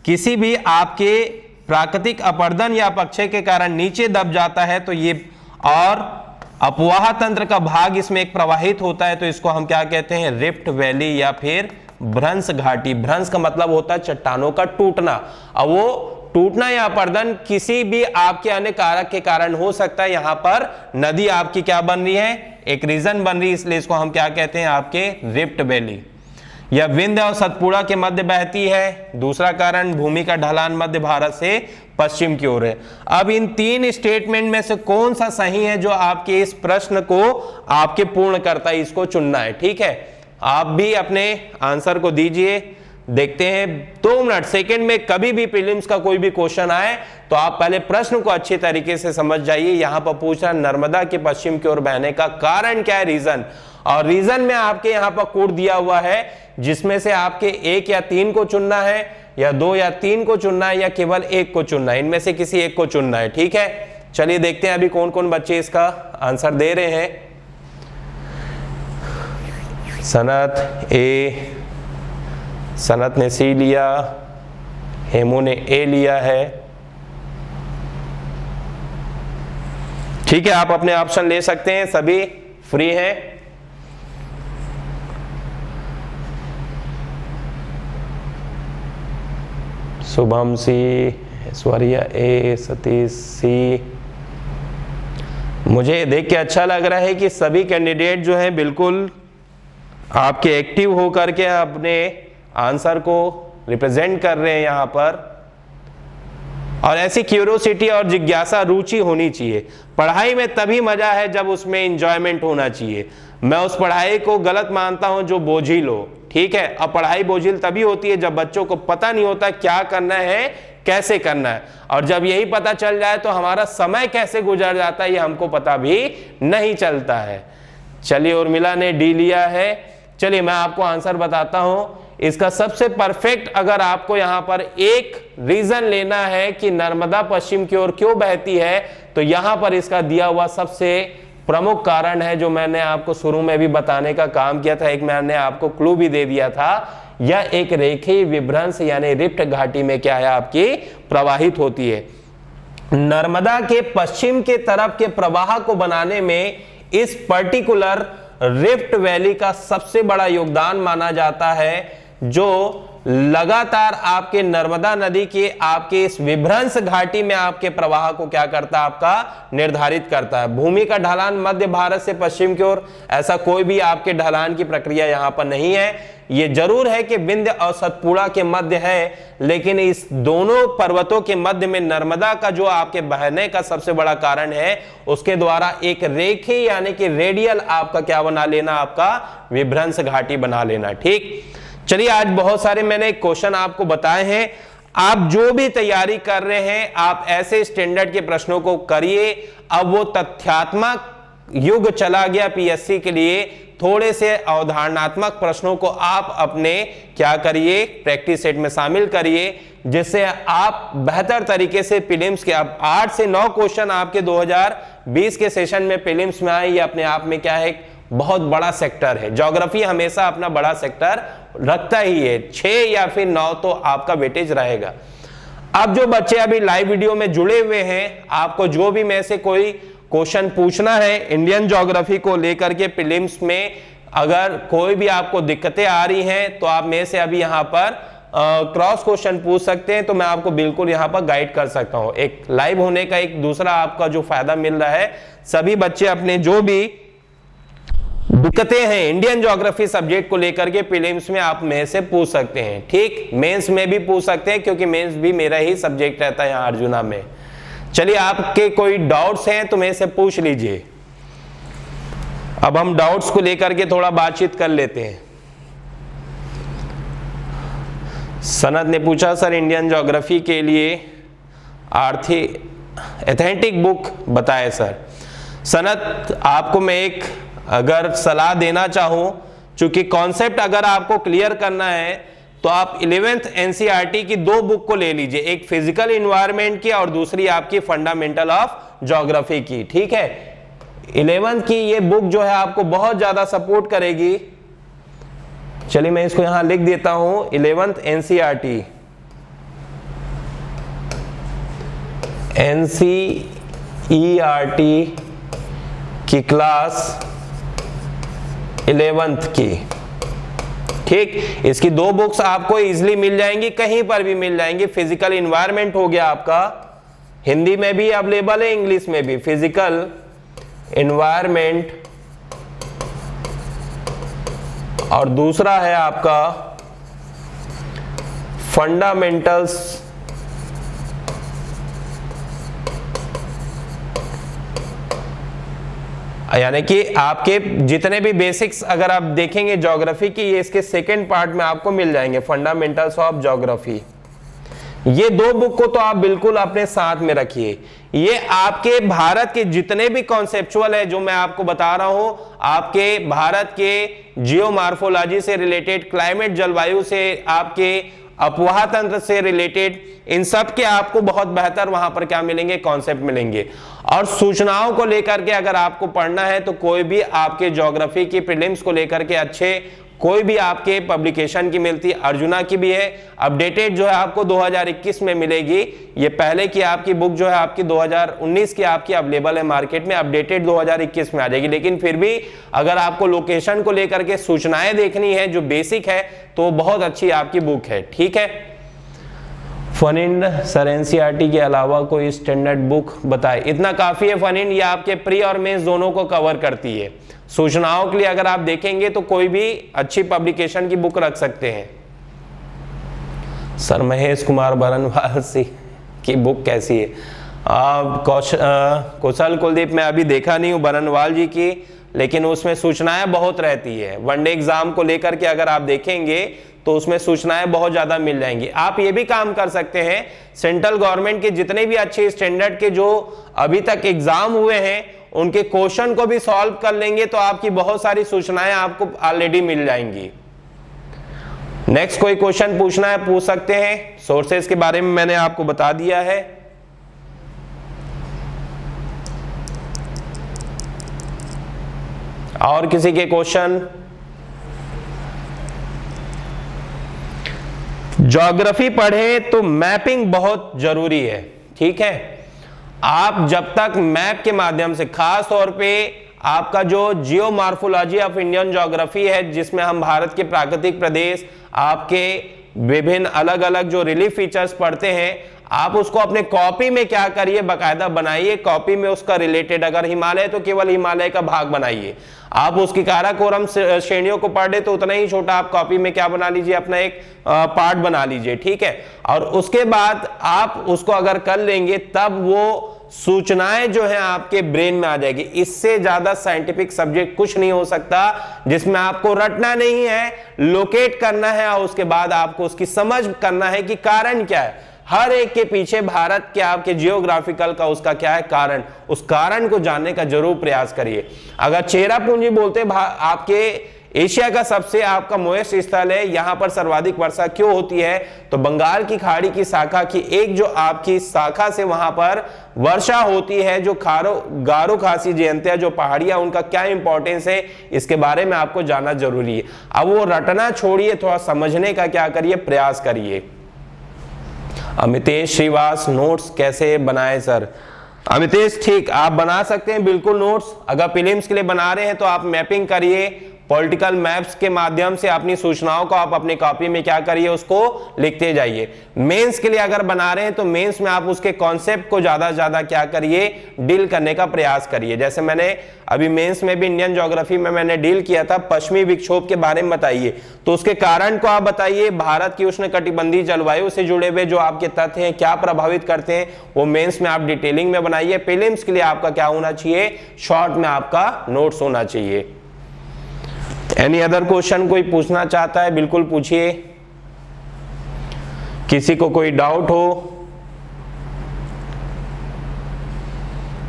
किसी भी आपके प्राकृतिक अपरदन या अपक्षय के कारण नीचे दब जाता है तो ये और अपवाह तंत्र का भाग इसमें एक प्रवाहित होता है, तो इसको हम क्या कहते हैं? रिफ्ट वैली या फिर भ्रंश घाटी। भ्रंश का मतलब होता है चट्टानों का टूटना। अब वो टूटना या अपरदन किसी भी आपके अन्य कारक के कारण हो सकता है। यहां पर नदी आपकी क्या बन रही है? एक रीजन बन रही है, इसलिए इसको हम क्या कहते हैं? आपके रिफ्ट वैली। यह विंध्य और सतपुड़ा के मध्य बहती है। दूसरा कारण भूमि का ढलान मध्य भारत से पश्चिम की ओर है। अब इन 3 स्टेटमेंट में से कौन सा सही है जो आपके इस प्रश्न को आपके पूर्ण करता है, इसको चुनना है। ठीक है, आप भी अपने आंसर को दीजिए। देखते हैं 2 मिनट सेकंड में कभी भी प्रीलिम्स का कोई भी क्वेश्चन आए तो आप पहले प्रश्न को अच्छे तरीके से समझ जाइए। यहां पर पूछ रहा नर्मदा के पश्चिम की ओर बहने का कारण क्या है, रीजन। और रीजन में आपके यहां पर कोड दिया हुआ है जिसमें से आपके 1 या 3 को चुनना है, या 2 या 3 को चुनना है, या केवल 1 को चुनना है। इनमें से किसी एक को चुनना है। ठीक है, चलिए देखते हैं अभी कौन कौन बच्चे इसका आंसर दे रहे हैं। सनत ए, सनत ने सी लिया, हेमू ने ए लिया है। ठीक है, आप अपने ऑप्शन ले सकते हैं, सभी फ्री हैं। शुभम सी, ऐश्वर्या ए, सतीश सी। मुझे देख के अच्छा लग रहा है कि सभी कैंडिडेट जो हैं बिल्कुल आपके एक्टिव होकर के अपने आंसर को रिप्रेजेंट कर रहे हैं यहां पर। और ऐसी क्यूरियोसिटी और जिज्ञासा, रुचि होनी चाहिए। पढ़ाई में तभी मजा है जब उसमें एंजॉयमेंट होना चाहिए। मैं उस पढ़ाई को गलत मानता हूं जो बोझिल हो। ठीक है, अब पढ़ाई बोझिल तभी होती है जब बच्चों को पता नहीं होता क्या करना है, कैसे करना है। और जब यही पता चल जाए तो हमारा समय कैसे गुजर जाता है ये हमको पता भी नहीं चलता है। चलिए, उर्मिला ने डी लिया है। चलिए मैं आपको आंसर बताता हूं। इसका सबसे परफेक्ट, अगर आपको यहां पर एक रीजन लेना है कि नर्मदा पश्चिम की ओर क्यों बहती है, तो यहां पर इसका दिया हुआ सबसे प्रमुख कारण है जो मैंने आपको शुरू में भी बताने का काम किया था। एक मैंने आपको क्लू भी दे दिया था, यह एक रेखीय विभ्रंश यानी रिफ्ट घाटी में क्या है आपकी प्रवाहित होती है। नर्मदा के पश्चिम के तरफ के प्रवाह को बनाने में इस पर्टिकुलर रिफ्ट वैली का सबसे बड़ा योगदान माना जाता है, जो लगातार आपके नर्मदा नदी के आपके इस विभ्रंश घाटी में आपके प्रवाह को क्या करता है, आपका निर्धारित करता है। भूमि का ढलान मध्य भारत से पश्चिम की ओर, ऐसा कोई भी आपके ढलान की प्रक्रिया यहां पर नहीं है। ये जरूर है कि विंध्य और सतपुड़ा के मध्य है, लेकिन इस दोनों पर्वतों के मध्य में नर्मदा का जो आपके बहने का सबसे बड़ा कारण है, उसके द्वारा एक रेखीय यानी कि रेडियल आपका क्या बना लेना, आपका विभ्रंश घाटी बना लेना। ठीक, चलिए आज बहुत सारे मैंने क्वेश्चन आपको बताए हैं। आप जो भी तैयारी कर रहे हैं आप ऐसे स्टैंडर्ड के प्रश्नों को करिए। अब वो तथ्यात्मक युग चला गया पीएससी के लिए, थोड़े से अवधारणात्मक प्रश्नों को आप अपने क्या करिए, प्रैक्टिस सेट में शामिल करिए, जिससे आप बेहतर तरीके से प्रीलिम्स के, अब 8 से 9 क्वेश्चन आपके 2020 के सेशन में प्रीलिम्स में आए, ये अपने आप में क्या है, बहुत बड़ा सेक्टर है। ज्योग्राफी हमेशा अपना बड़ा सेक्टर रखता ही है, 6 या फिर 9 तो आपका वेटेज रहेगा। अब जो बच्चे अभी लाइव वीडियो में जुड़े हुए हैं, आपको जो भी में से कोई क्वेश्चन पूछना है इंडियन ज्योग्राफी को लेकर के प्रीलिम्स में, अगर कोई भी आपको दिक्कतें आ रही हैं तो आप में से अभी यहाँ पर क्रॉस क्वेश्चन पूछ सकते हैं, तो मैं आपको बिल्कुल यहाँ पर गाइड कर सकता हूँ। एक लाइव होने का एक दूसरा आपका जो फायदा मिल रहा है, सभी बच्चे अपने जो भी दिक्कतें हैं इंडियन ज्योग्राफी सब्जेक्ट को लेकर के प्रीलिम्स में आप में से पूछ सकते हैं। ठीक, मेंस में भी पूछ सकते हैं, क्योंकि मेंस भी मेरा ही सब्जेक्ट रहता है यहाँ अर्जुना में। चलिए, आपके कोई डाउट्स हैं तो मेरे से पूछ लीजिए। अब हम डाउट्स को लेकर के थोड़ा बातचीत कर लेते हैं। सनत ने पूछा, सर इंडियन ज्योग्राफी के लिए ऑथेंटिक बुक बताएं सर। सनत, आपको मैं एक अगर सलाह देना चाहूं, चूंकि कॉन्सेप्ट अगर आपको क्लियर करना है तो आप 11th एनसीईआरटी की 2 बुक को ले लीजिए, एक फिजिकल इन्वायरमेंट की और दूसरी आपकी फंडामेंटल ऑफ ज्योग्राफी की। ठीक है, 11th की ये बुक जो है आपको बहुत ज्यादा सपोर्ट करेगी। चलिए मैं इसको यहां लिख देता हूं, 11th एनसीईआरटी की क्लास 11th की। ठीक, इसकी 2 बुक्स आपको इजीली मिल जाएंगी, कहीं पर भी मिल जाएंगी। फिजिकल इन्वायरमेंट हो गया आपका, हिंदी में भी अवेलेबल है, इंग्लिश में भी। फिजिकल इन्वायरमेंट और दूसरा है आपका फंडामेंटल्स यानी कि आपके जितने भी बेसिक्स अगर आप देखेंगे ज्योग्राफी की, ये इसके सेकंड पार्ट में आपको मिल जाएंगे, फंडामेंटल्स ऑफ ज्योग्राफी। ये 2 बुक को तो आप बिल्कुल अपने साथ में रखिए। ये आपके भारत के जितने भी कॉन्सेप्चुअल है जो मैं आपको बता रहा हूं, आपके भारत के जियोमॉर्फोलॉजी से रिलेटेड, क्लाइमेट जलवायु से, आपके अपवाह तंत्र से रिलेटेड, इन सब के आपको बहुत बेहतर वहां पर क्या मिलेंगे, कॉन्सेप्ट मिलेंगे। और सूचनाओं को लेकर के अगर आपको पढ़ना है तो कोई भी आपके ज्योग्राफी की प्रीलिम्स को लेकर के अच्छे कोई भी आपके पब्लिकेशन की मिलती, अर्जुना की भी है, अपडेटेड जो है आपको 2021 में मिलेगी। ये पहले की आपकी बुक जो है आपकी 2019 की आपकी अवेलेबल है मार्केट में, अपडेटेड 2021 में आ जाएगी। लेकिन फिर भी अगर आपको लोकेशन को लेकर के सूचनाएं देखनी है जो बेसिक है, तो बहुत अच्छी आपकी बुक है। ठीक है, फनिंड सर एनसीईआरटी के अलावा कोई स्टैंडर्ड बुक बताए। इतना काफी है फनिंड, ये आपके प्री और मेंस दोनों को कवर करती है। सूचनाओं के लिए अगर आप देखेंगे तो कोई भी अच्छी पब्लिकेशन की बुक रख सकते हैं। सर महेश कुमार बरनवाल की बुक कैसी है? कौशल कुलदीप मैं अभी देखा नहीं हूँ बरनवाल जी की, लेकिन उसमें सूचनाएं बहुत रहती है। वनडे एग्जाम को लेकर के अगर आप देखेंगे तो उसमें सूचनाएं बहुत ज्यादा मिल जाएंगी। आप ये भी काम कर सकते हैं, सेंट्रल गवर्नमेंट के जितने भी अच्छे स्टैंडर्ड के जो अभी तक एग्जाम हुए हैं उनके क्वेश्चन को भी सॉल्व कर लेंगे तो आपकी बहुत सारी सूचनाएं आपको ऑलरेडी मिल जाएंगी। नेक्स्ट कोई क्वेश्चन पूछना है पूछ सकते हैं। सोर्सेज के बारे में मैंने आपको बता दिया है। और किसी के क्वेश्चन? ज्योग्राफी पढ़ें तो मैपिंग बहुत जरूरी है। ठीक है, आप जब तक मैप के माध्यम से, खास तौर पे आपका जो जियोमॉर्फोलॉजी ऑफ इंडियन ज्योग्राफी है, जिसमें हम भारत के प्राकृतिक प्रदेश, आपके विभिन्न अलग अलग जो रिलीफ फीचर्स पढ़ते हैं, आप उसको अपने कॉपी में क्या करिए, बाकायदा बनाइए। कॉपी में उसका रिलेटेड, अगर हिमालय तो केवल हिमालय का भाग बनाइए। आप उसकी काराकोरम श्रेणियों को पढ़ ले तो उतना ही छोटा आप कॉपी में क्या बना लीजिए, अपना एक पार्ट बना लीजिए। ठीक है, और उसके बाद आप उसको अगर कर लेंगे तब वो सूचनाएं जो है आपके ब्रेन में आ जाएगी। इससे ज्यादा साइंटिफिक सब्जेक्ट कुछ नहीं हो सकता जिसमें आपको रटना नहीं है, लोकेट करना है और उसके बाद आपको उसकी समझ करना है कि कारण क्या है। हर एक के पीछे भारत के आपके जियोग्राफिकल का उसका क्या है कारण, उस कारण को जानने का जरूर प्रयास करिए। अगर चेरापूंजी बोलते आपके एशिया का सबसे आपका मोएस्ट स्थल है, यहां पर सर्वाधिक वर्षा क्यों होती है, तो बंगाल की खाड़ी की शाखा की एक जो आपकी शाखा से वहां पर वर्षा होती है, जो गारो खासी जयंतिया जो पहाड़ियां, उनका क्या इंपॉर्टेंस है इसके बारे में आपको जानना जरूरी है। अब वो रटना छोड़िए, थोड़ा समझने का क्या करिए, प्रयास करिए। अमितेश श्रीवास, नोट्स कैसे बनाए सर? अमितेश ठीक, आप बना सकते हैं बिल्कुल नोट्स। अगर प्रीलिम्स के लिए बना रहे हैं तो आप मैपिंग करिए, पॉलिटिकल मैप्स के माध्यम से अपनी सूचनाओं को आप अपनी कॉपी में क्या करिए, उसको लिखते जाइए। मेंस के लिए अगर बना रहे हैं तो मेंस में आप उसके कॉन्सेप्ट को ज्यादा से ज्यादा क्या करिए, डील करने का प्रयास करिए। जैसे मैंने अभी मेंस में भी इंडियन ज्योग्राफी में मैंने डील किया था, पश्चिमी विक्षोभ के बारे में बताइए, तो उसके कारण को आप बताइए। भारत की उष्णकटिबंधीय जलवायु से जुड़े हुए जो आपके तथ्य हैं, क्या प्रभावित करते हैं, वो मेंस में आप डिटेलिंग में बनाइए। प्रीलिम्स के लिए आपका क्या होना चाहिए, शॉर्ट में आपका नोट्स होना चाहिए। एनी अदर क्वेश्चन कोई पूछना चाहता है, बिल्कुल पूछिए। किसी को कोई डाउट हो?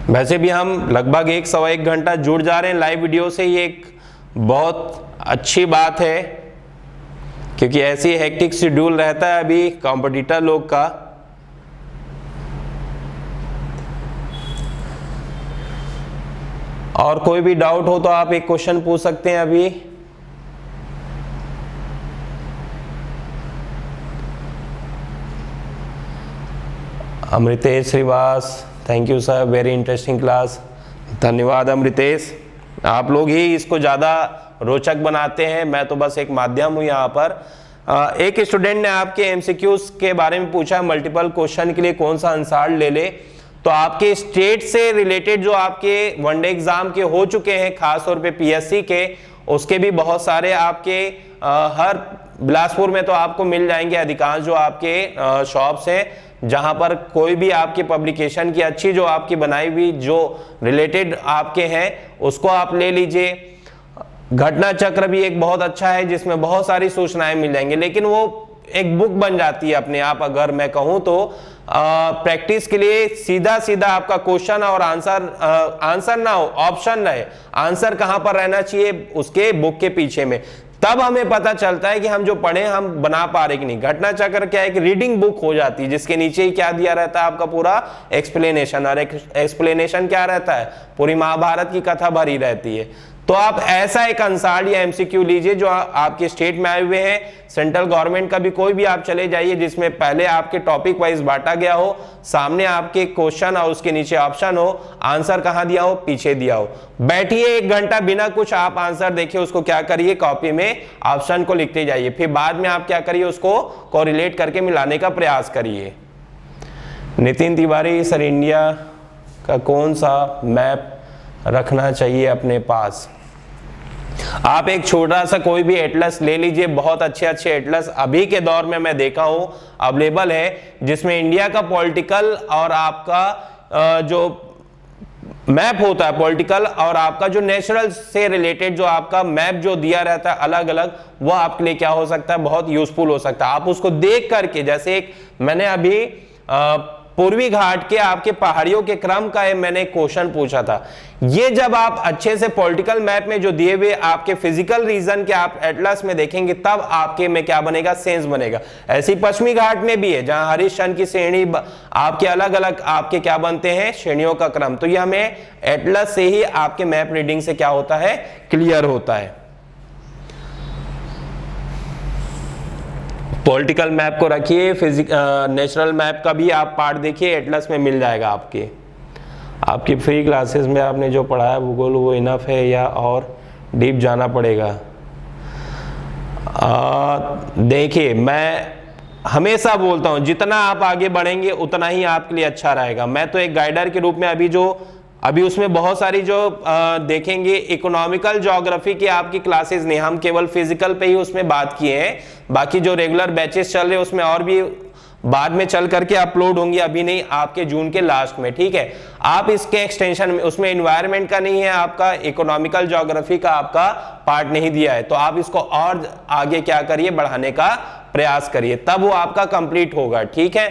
वैसे भी हम लगभग 1-1.25 घंटा जुड़ जा रहे हैं लाइव वीडियो से, ये एक बहुत अच्छी बात है, क्योंकि ऐसी हेक्टिक शेड्यूल रहता है अभी कॉम्पिटिटर लोग का। और कोई भी डाउट हो तो आप एक क्वेश्चन पूछ सकते हैं अभी। Amritesh Shrivas, thank you sir, very interesting class. धन्यवाद अमृतेश, आप लोग ही इसको ज़्यादा रोचक बनाते हैं, मैं तो बस एक माध्यम हूँ यहाँ पर। एक स्टूडेंट ने आपके एमसीक्यूज के बारे में पूछा, मल्टीपल क्वेश्चन के लिए कौन सा आंसर ले ले, तो आपके स्टेट से रिलेटेड जो आपके वनडे एग्जाम के हो चुके हैं, खासतौर पे पीएससी के, उसके भी बहुत सारे आपके हर बिलासपुर में तो आपको मिल जाएंगे अधिकांश जो आपके शॉप्स हैं, जहां पर कोई भी आपकी पब्लिकेशन की अच्छी जो आपकी बनाई हुई जो रिलेटेड आपके हैं उसको आप ले लीजिए। घटना चक्र भी एक बहुत अच्छा है जिसमें बहुत सारी सूचनाएं मिल जाएंगी, लेकिन वो एक बुक बन जाती है अपने आप। अगर मैं कहूं तो प्रैक्टिस के लिए सीधा सीधा आपका क्वेश्चन और आंसर ना हो, ऑप्शन रहे, आंसर कहां पर रहना चाहिए, उसके बुक के पीछे में, तब हमें पता चलता है कि हम जो पढ़े हम बना पा रहे कि नहीं। घटना चक्र क्या है कि रीडिंग बुक हो जाती है जिसके नीचे ही क्या दिया रहता है, आपका पूरा एक्सप्लेनेशन, और एक्सप्लेनेशन क्या रहता है, पूरी महाभारत की कथा भरी रहती है। तो आप ऐसा एक आंसर या एमसीक्यू लीजिए जो आपके स्टेट में आए हुए हैं, सेंट्रल गवर्नमेंट का भी कोई भी आप चले जाइए जिसमें पहले आपके टॉपिक वाइज बांटा गया हो, सामने आपके क्वेश्चन और उसके नीचे ऑप्शन हो, आंसर कहां दिया हो, पीछे दिया हो। बैठिए 1 घंटा बिना कुछ आप आंसर देखिए, उसको क्या करिए, कॉपी में ऑप्शन को लिखते जाइए, फिर बाद में आप क्या करिए, उसको कोरिलेट करके मिलाने का प्रयास करिए। नितिन तिवारी सर, इंडिया का कौन सा मैप रखना चाहिए अपने पास? आप एक छोटा सा कोई भी एटलस ले लीजिए, बहुत अच्छे अच्छे एटलस अभी के दौर में मैं देखा हूं अवेलेबल है, जिसमें इंडिया का पॉलिटिकल और आपका जो मैप होता है पॉलिटिकल और आपका जो नेचुरल से रिलेटेड जो आपका मैप जो दिया रहता है अलग अलग, वो आपके लिए क्या हो सकता है, बहुत यूजफुल हो सकता है। आप उसको देख करके, जैसे एक मैंने अभी पूर्वी घाट के आपके पहाड़ियों के क्रम का मैंने क्वेश्चन पूछा था, ये जब आप अच्छे से पॉलिटिकल मैप में जो दिए हुए आपके फिजिकल रीजन के आप एटलस में देखेंगे, तब आपके में क्या बनेगा, सेंस बनेगा। ऐसी पश्चिमी घाट में भी है जहां हरिश्चंद्र की श्रेणी आपके अलग अलग आपके क्या बनते हैं, श्रेणियों का क्रम। तो ये हमें एटलस से ही आपके मैप रीडिंग से क्या होता है, क्लियर होता है। पॉलिटिकल मैप को रखिए, नेचुरल मैप का भी आप पार्ट देखिए, एटलस में मिल जाएगा आपकी फ्री क्लासेस में आपने जो पढ़ाया भूगोल वो इनफ है या और डीप जाना पड़ेगा? देखिए, मैं हमेशा बोलता हूं जितना आप आगे बढ़ेंगे उतना ही आपके लिए अच्छा रहेगा। मैं तो एक गाइडर के रूप में अभी उसमें बहुत सारी जो देखेंगे इकोनॉमिकल ज्योग्राफी की आपकी क्लासेस नहीं, हम केवल फिजिकल पे ही उसमें बात किए हैं। बाकी जो रेगुलर बैचेस चल रहे हैं उसमें और भी बाद में चल करके अपलोड होंगी, अभी नहीं, आपके जून के लास्ट में, ठीक है। आप इसके एक्सटेंशन में, उसमें एनवायरनमेंट का नहीं है आपका, इकोनॉमिकल ज्योग्राफी का आपका पार्ट नहीं दिया है, तो आप इसको और आगे क्या करिए, बढ़ाने का प्रयास करिए, तब वो आपका कंप्लीट होगा, ठीक है।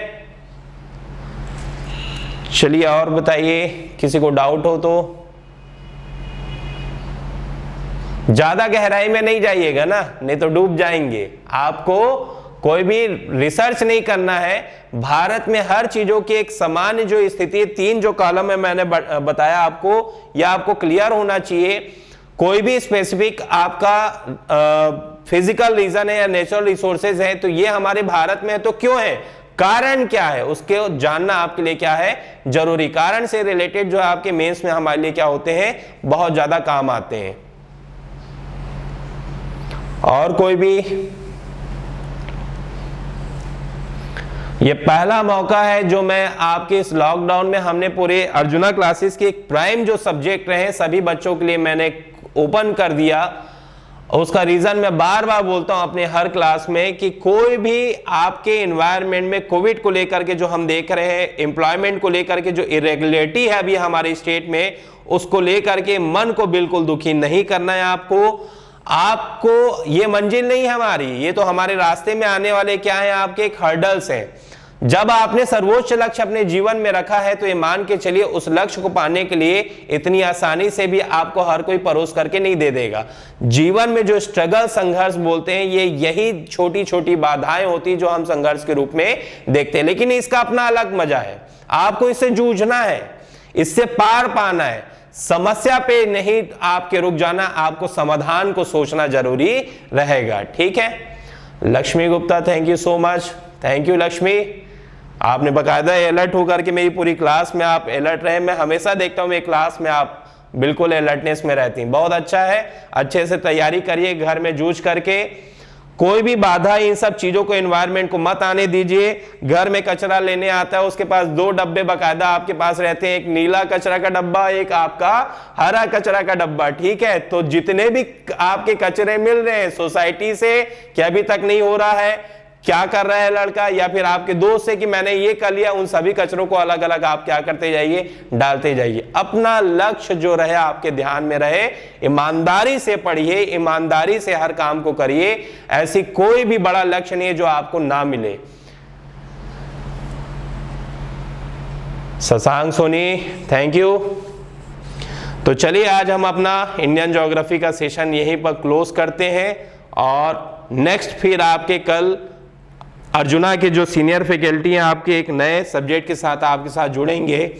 चलिए और बताइए, किसी को डाउट हो तो। ज्यादा गहराई में नहीं जाइएगा ना, नहीं तो डूब जाएंगे। आपको कोई भी रिसर्च नहीं करना है, भारत में हर चीजों की एक सामान्य जो स्थिति है, 3 जो कॉलम है मैंने बताया आपको, यह आपको क्लियर होना चाहिए। कोई भी स्पेसिफिक आपका फिजिकल रीजन है या नेचुरल रिसोर्सेज है, तो ये हमारे भारत में है, तो क्यों है, कारण क्या है, उसके जानना आपके लिए क्या है, जरूरी। कारण से रिलेटेड जो है आपके मेंस में हमारे लिए क्या होते हैं, बहुत ज्यादा काम आते हैं। और कोई भी, ये पहला मौका है जो मैं आपके इस लॉकडाउन में, हमने पूरे अर्जुना क्लासेस के एक प्राइम जो सब्जेक्ट रहे सभी बच्चों के लिए मैंने ओपन कर दिया। उसका रीजन मैं बार बार बोलता हूं अपने हर क्लास में कि कोई भी आपके एनवायरनमेंट में कोविड को लेकर के जो हम देख रहे हैं, एम्प्लॉयमेंट को लेकर के जो इरेगुलरिटी है अभी हमारे स्टेट में, उसको लेकर के मन को बिल्कुल दुखी नहीं करना है आपको ये मंजिल नहीं है हमारी, ये तो हमारे रास्ते में आने वाले क्या है, आपके एक हर्डल्स हैं। जब आपने सर्वोच्च लक्ष्य अपने जीवन में रखा है तो ये मान के चलिए उस लक्ष्य को पाने के लिए इतनी आसानी से भी आपको हर कोई परोस करके नहीं दे देगा। जीवन में जो स्ट्रगल, संघर्ष बोलते हैं, ये यही छोटी छोटी बाधाएं होती जो हम संघर्ष के रूप में देखते हैं, लेकिन इसका अपना अलग मजा है। आपको इससे जूझना है, इससे पार पाना है, समस्या पे नहीं आपके रुक जाना, आपको समाधान को सोचना जरूरी रहेगा, ठीक है। Lakshmi Gupta, thank you so much, thank you Lakshmi. आपने बकायदा अलर्ट होकर के मेरी पूरी क्लास में आप अलर्ट रहे। मैं हमेशा देखता हूं मेरी क्लास में आप बिल्कुल अलर्टनेस में रहती हैं, बहुत अच्छा है। अच्छे से तैयारी करिए, घर में जूझ करके कोई भी बाधा, इन सब चीजों को, एनवायरनमेंट को मत आने दीजिए। घर में कचरा लेने आता है, उसके पास 2 डब्बे बकायदा आपके पास रहते हैं, एक नीला कचरा का डब्बा, एक आपका हरा कचरा का डब्बा, ठीक है। तो जितने भी आपके कचरे मिल रहे हैं सोसाइटी से, क्या अभी तक नहीं हो रहा है, क्या कर रहा है लड़का या फिर आपके दोस्त से कि मैंने ये कर लिया, उन सभी कचरों को अलग अलग आप क्या करते जाइए, डालते जाइए। अपना लक्ष्य जो रहे आपके ध्यान में रहे, ईमानदारी से पढ़िए, ईमानदारी से हर काम को करिए। ऐसी कोई भी बड़ा लक्ष्य नहीं है जो आपको ना मिले। Shashank Soni, thank you. तो चलिए आज हम अपना इंडियन ज्योग्राफी का सेशन यहीं पर क्लोज करते हैं और नेक्स्ट फिर आपके कल अर्जुना के जो सीनियर फैकल्टी हैं आपके एक नए सब्जेक्ट के साथ आपके साथ जुड़ेंगे।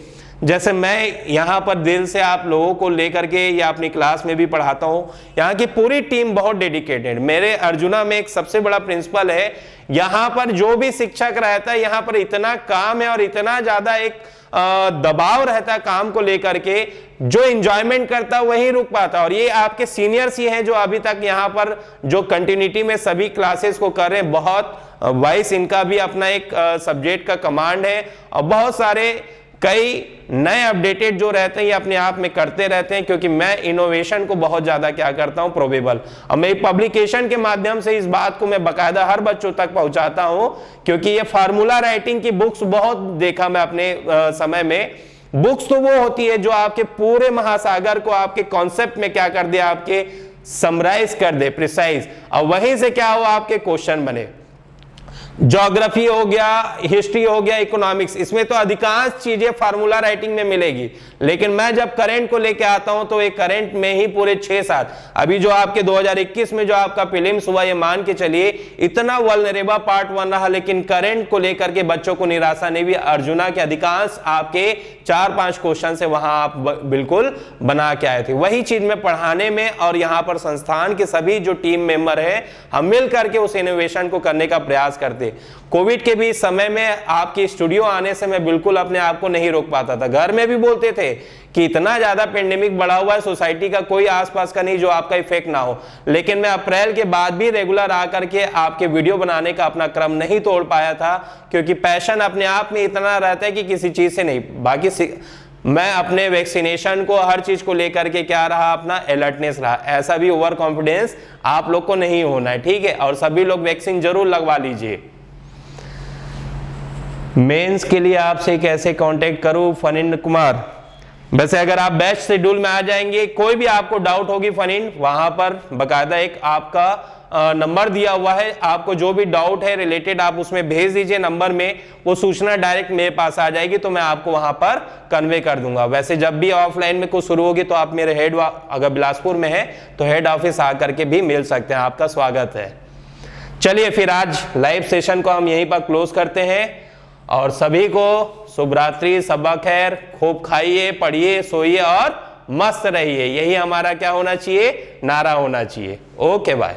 जैसे मैं यहाँ पर दिल से आप लोगों को लेकर के या अपनी क्लास में भी पढ़ाता हूँ, यहाँ की पूरी टीम बहुत डेडिकेटेड। मेरे अर्जुना में एक सबसे बड़ा प्रिंसिपल है, यहाँ पर जो भी शिक्षक रहता है, यहाँ पर इतना काम है और इतना ज्यादा एक दबाव रहता है काम को लेकर के, जो एंजॉयमेंट करता है वही रुक पाता। और ये आपके सीनियर्स ही हैं जो अभी तक यहाँ पर जो कंटिन्यूटी में सभी क्लासेस को कर रहे हैं। बहुत वाइस इनका भी अपना एक सब्जेक्ट का कमांड है और बहुत सारे कई नए अपडेटेड जो रहते हैं ये अपने आप में करते रहते हैं, क्योंकि मैं इनोवेशन को बहुत ज्यादा क्या करता हूं, प्रोबेबल। और मेरी पब्लिकेशन के माध्यम से इस बात को मैं बकायदा हर बच्चों तक पहुंचाता हूं, क्योंकि ये फार्मूला राइटिंग की बुक्स बहुत देखा मैं अपने समय में। बुक्स तो वो होती है जो आपके पूरे महासागर को आपके कॉन्सेप्ट में क्या कर दे, आपके समराइज कर दे, प्रिसाइज, और वहीं से क्या हो आपके क्वेश्चन बने। ज्योग्राफी हो गया, हिस्ट्री हो गया, इकोनॉमिक्स, इसमें तो अधिकांश चीजें फार्मूला राइटिंग में मिलेगी। लेकिन मैं जब करंट को लेके आता हूं तो एक करंट में ही पूरे 6-7, अभी जो आपके 2021 में जो आपका प्रीलिम्स हुआ, ये मान के चलिए इतना वल्नरेबल पार्ट 1 रहा, लेकिन करंट को लेकर के बच्चों को निराशा नहीं हुई। अर्जुना के अधिकांश आपके 4-5 क्वेश्चन से वहां आप बिल्कुल बना के आए थे। वही चीज में पढ़ाने में और यहाँ पर संस्थान के सभी जो टीम मेंबर है, हम मिल करके उस इनोवेशन को करने का प्रयास करते। कोविड के भी समय में आपके स्टूडियो आने से मैं बिल्कुल अपने आप को नहीं रोक पाता था। घर में भी बोलते थे कि इतना ज्यादा पेंडेमिक बढ़ा हुआ है, सोसाइटी का कोई आसपास का नहीं जो आपका इफेक्ट ना हो। लेकिन मैं अप्रैल के बाद भी रेगुलर आकर के आपके वीडियो बनाने का अपना क्रम नहीं तोड़ पाया था, क्योंकि पैशन अपने आप में इतना रहता है कि किसी चीज से नहीं। बाकी मैं अपने वैक्सीनेशन को, हर चीज को लेकर के क्या रहा, अपना अलर्टनेस रहा। ऐसा भी ओवर कॉन्फिडेंस आप लोग को नहीं होना है, ठीक है। और सभी लोग वैक्सीन जरूर लगवा लीजिए। मेंस के लिए आपसे कैसे कांटेक्ट करूं? फनिंद कुमार। वैसे अगर आप बैच शेड्यूल में आ जाएंगे, कोई भी आपको डाउट होगी फनिंद, वहां पर बकायदा एक आपका नंबर दिया हुआ है, आपको जो भी डाउट है रिलेटेड आप उसमें भेज दीजिए नंबर में, वो सूचना डायरेक्ट मेरे पास आ जाएगी, तो मैं आपको वहां पर कन्वे कर दूंगा। वैसे जब भी ऑफलाइन में कुछ शुरू होगी तो आप मेरे हेड, अगर बिलासपुर में है तो हेड ऑफिस आकर के भी मिल सकते हैं, आपका स्वागत है। चलिए फिर आज लाइव सेशन को हम यहीं पर क्लोज करते हैं और सभी को शुभ रात्रि, सबा खैर, खूब खाइए, पढ़िए, सोइए और मस्त रहिए। यही हमारा क्या होना चाहिए? नारा होना चाहिए। Okay bye.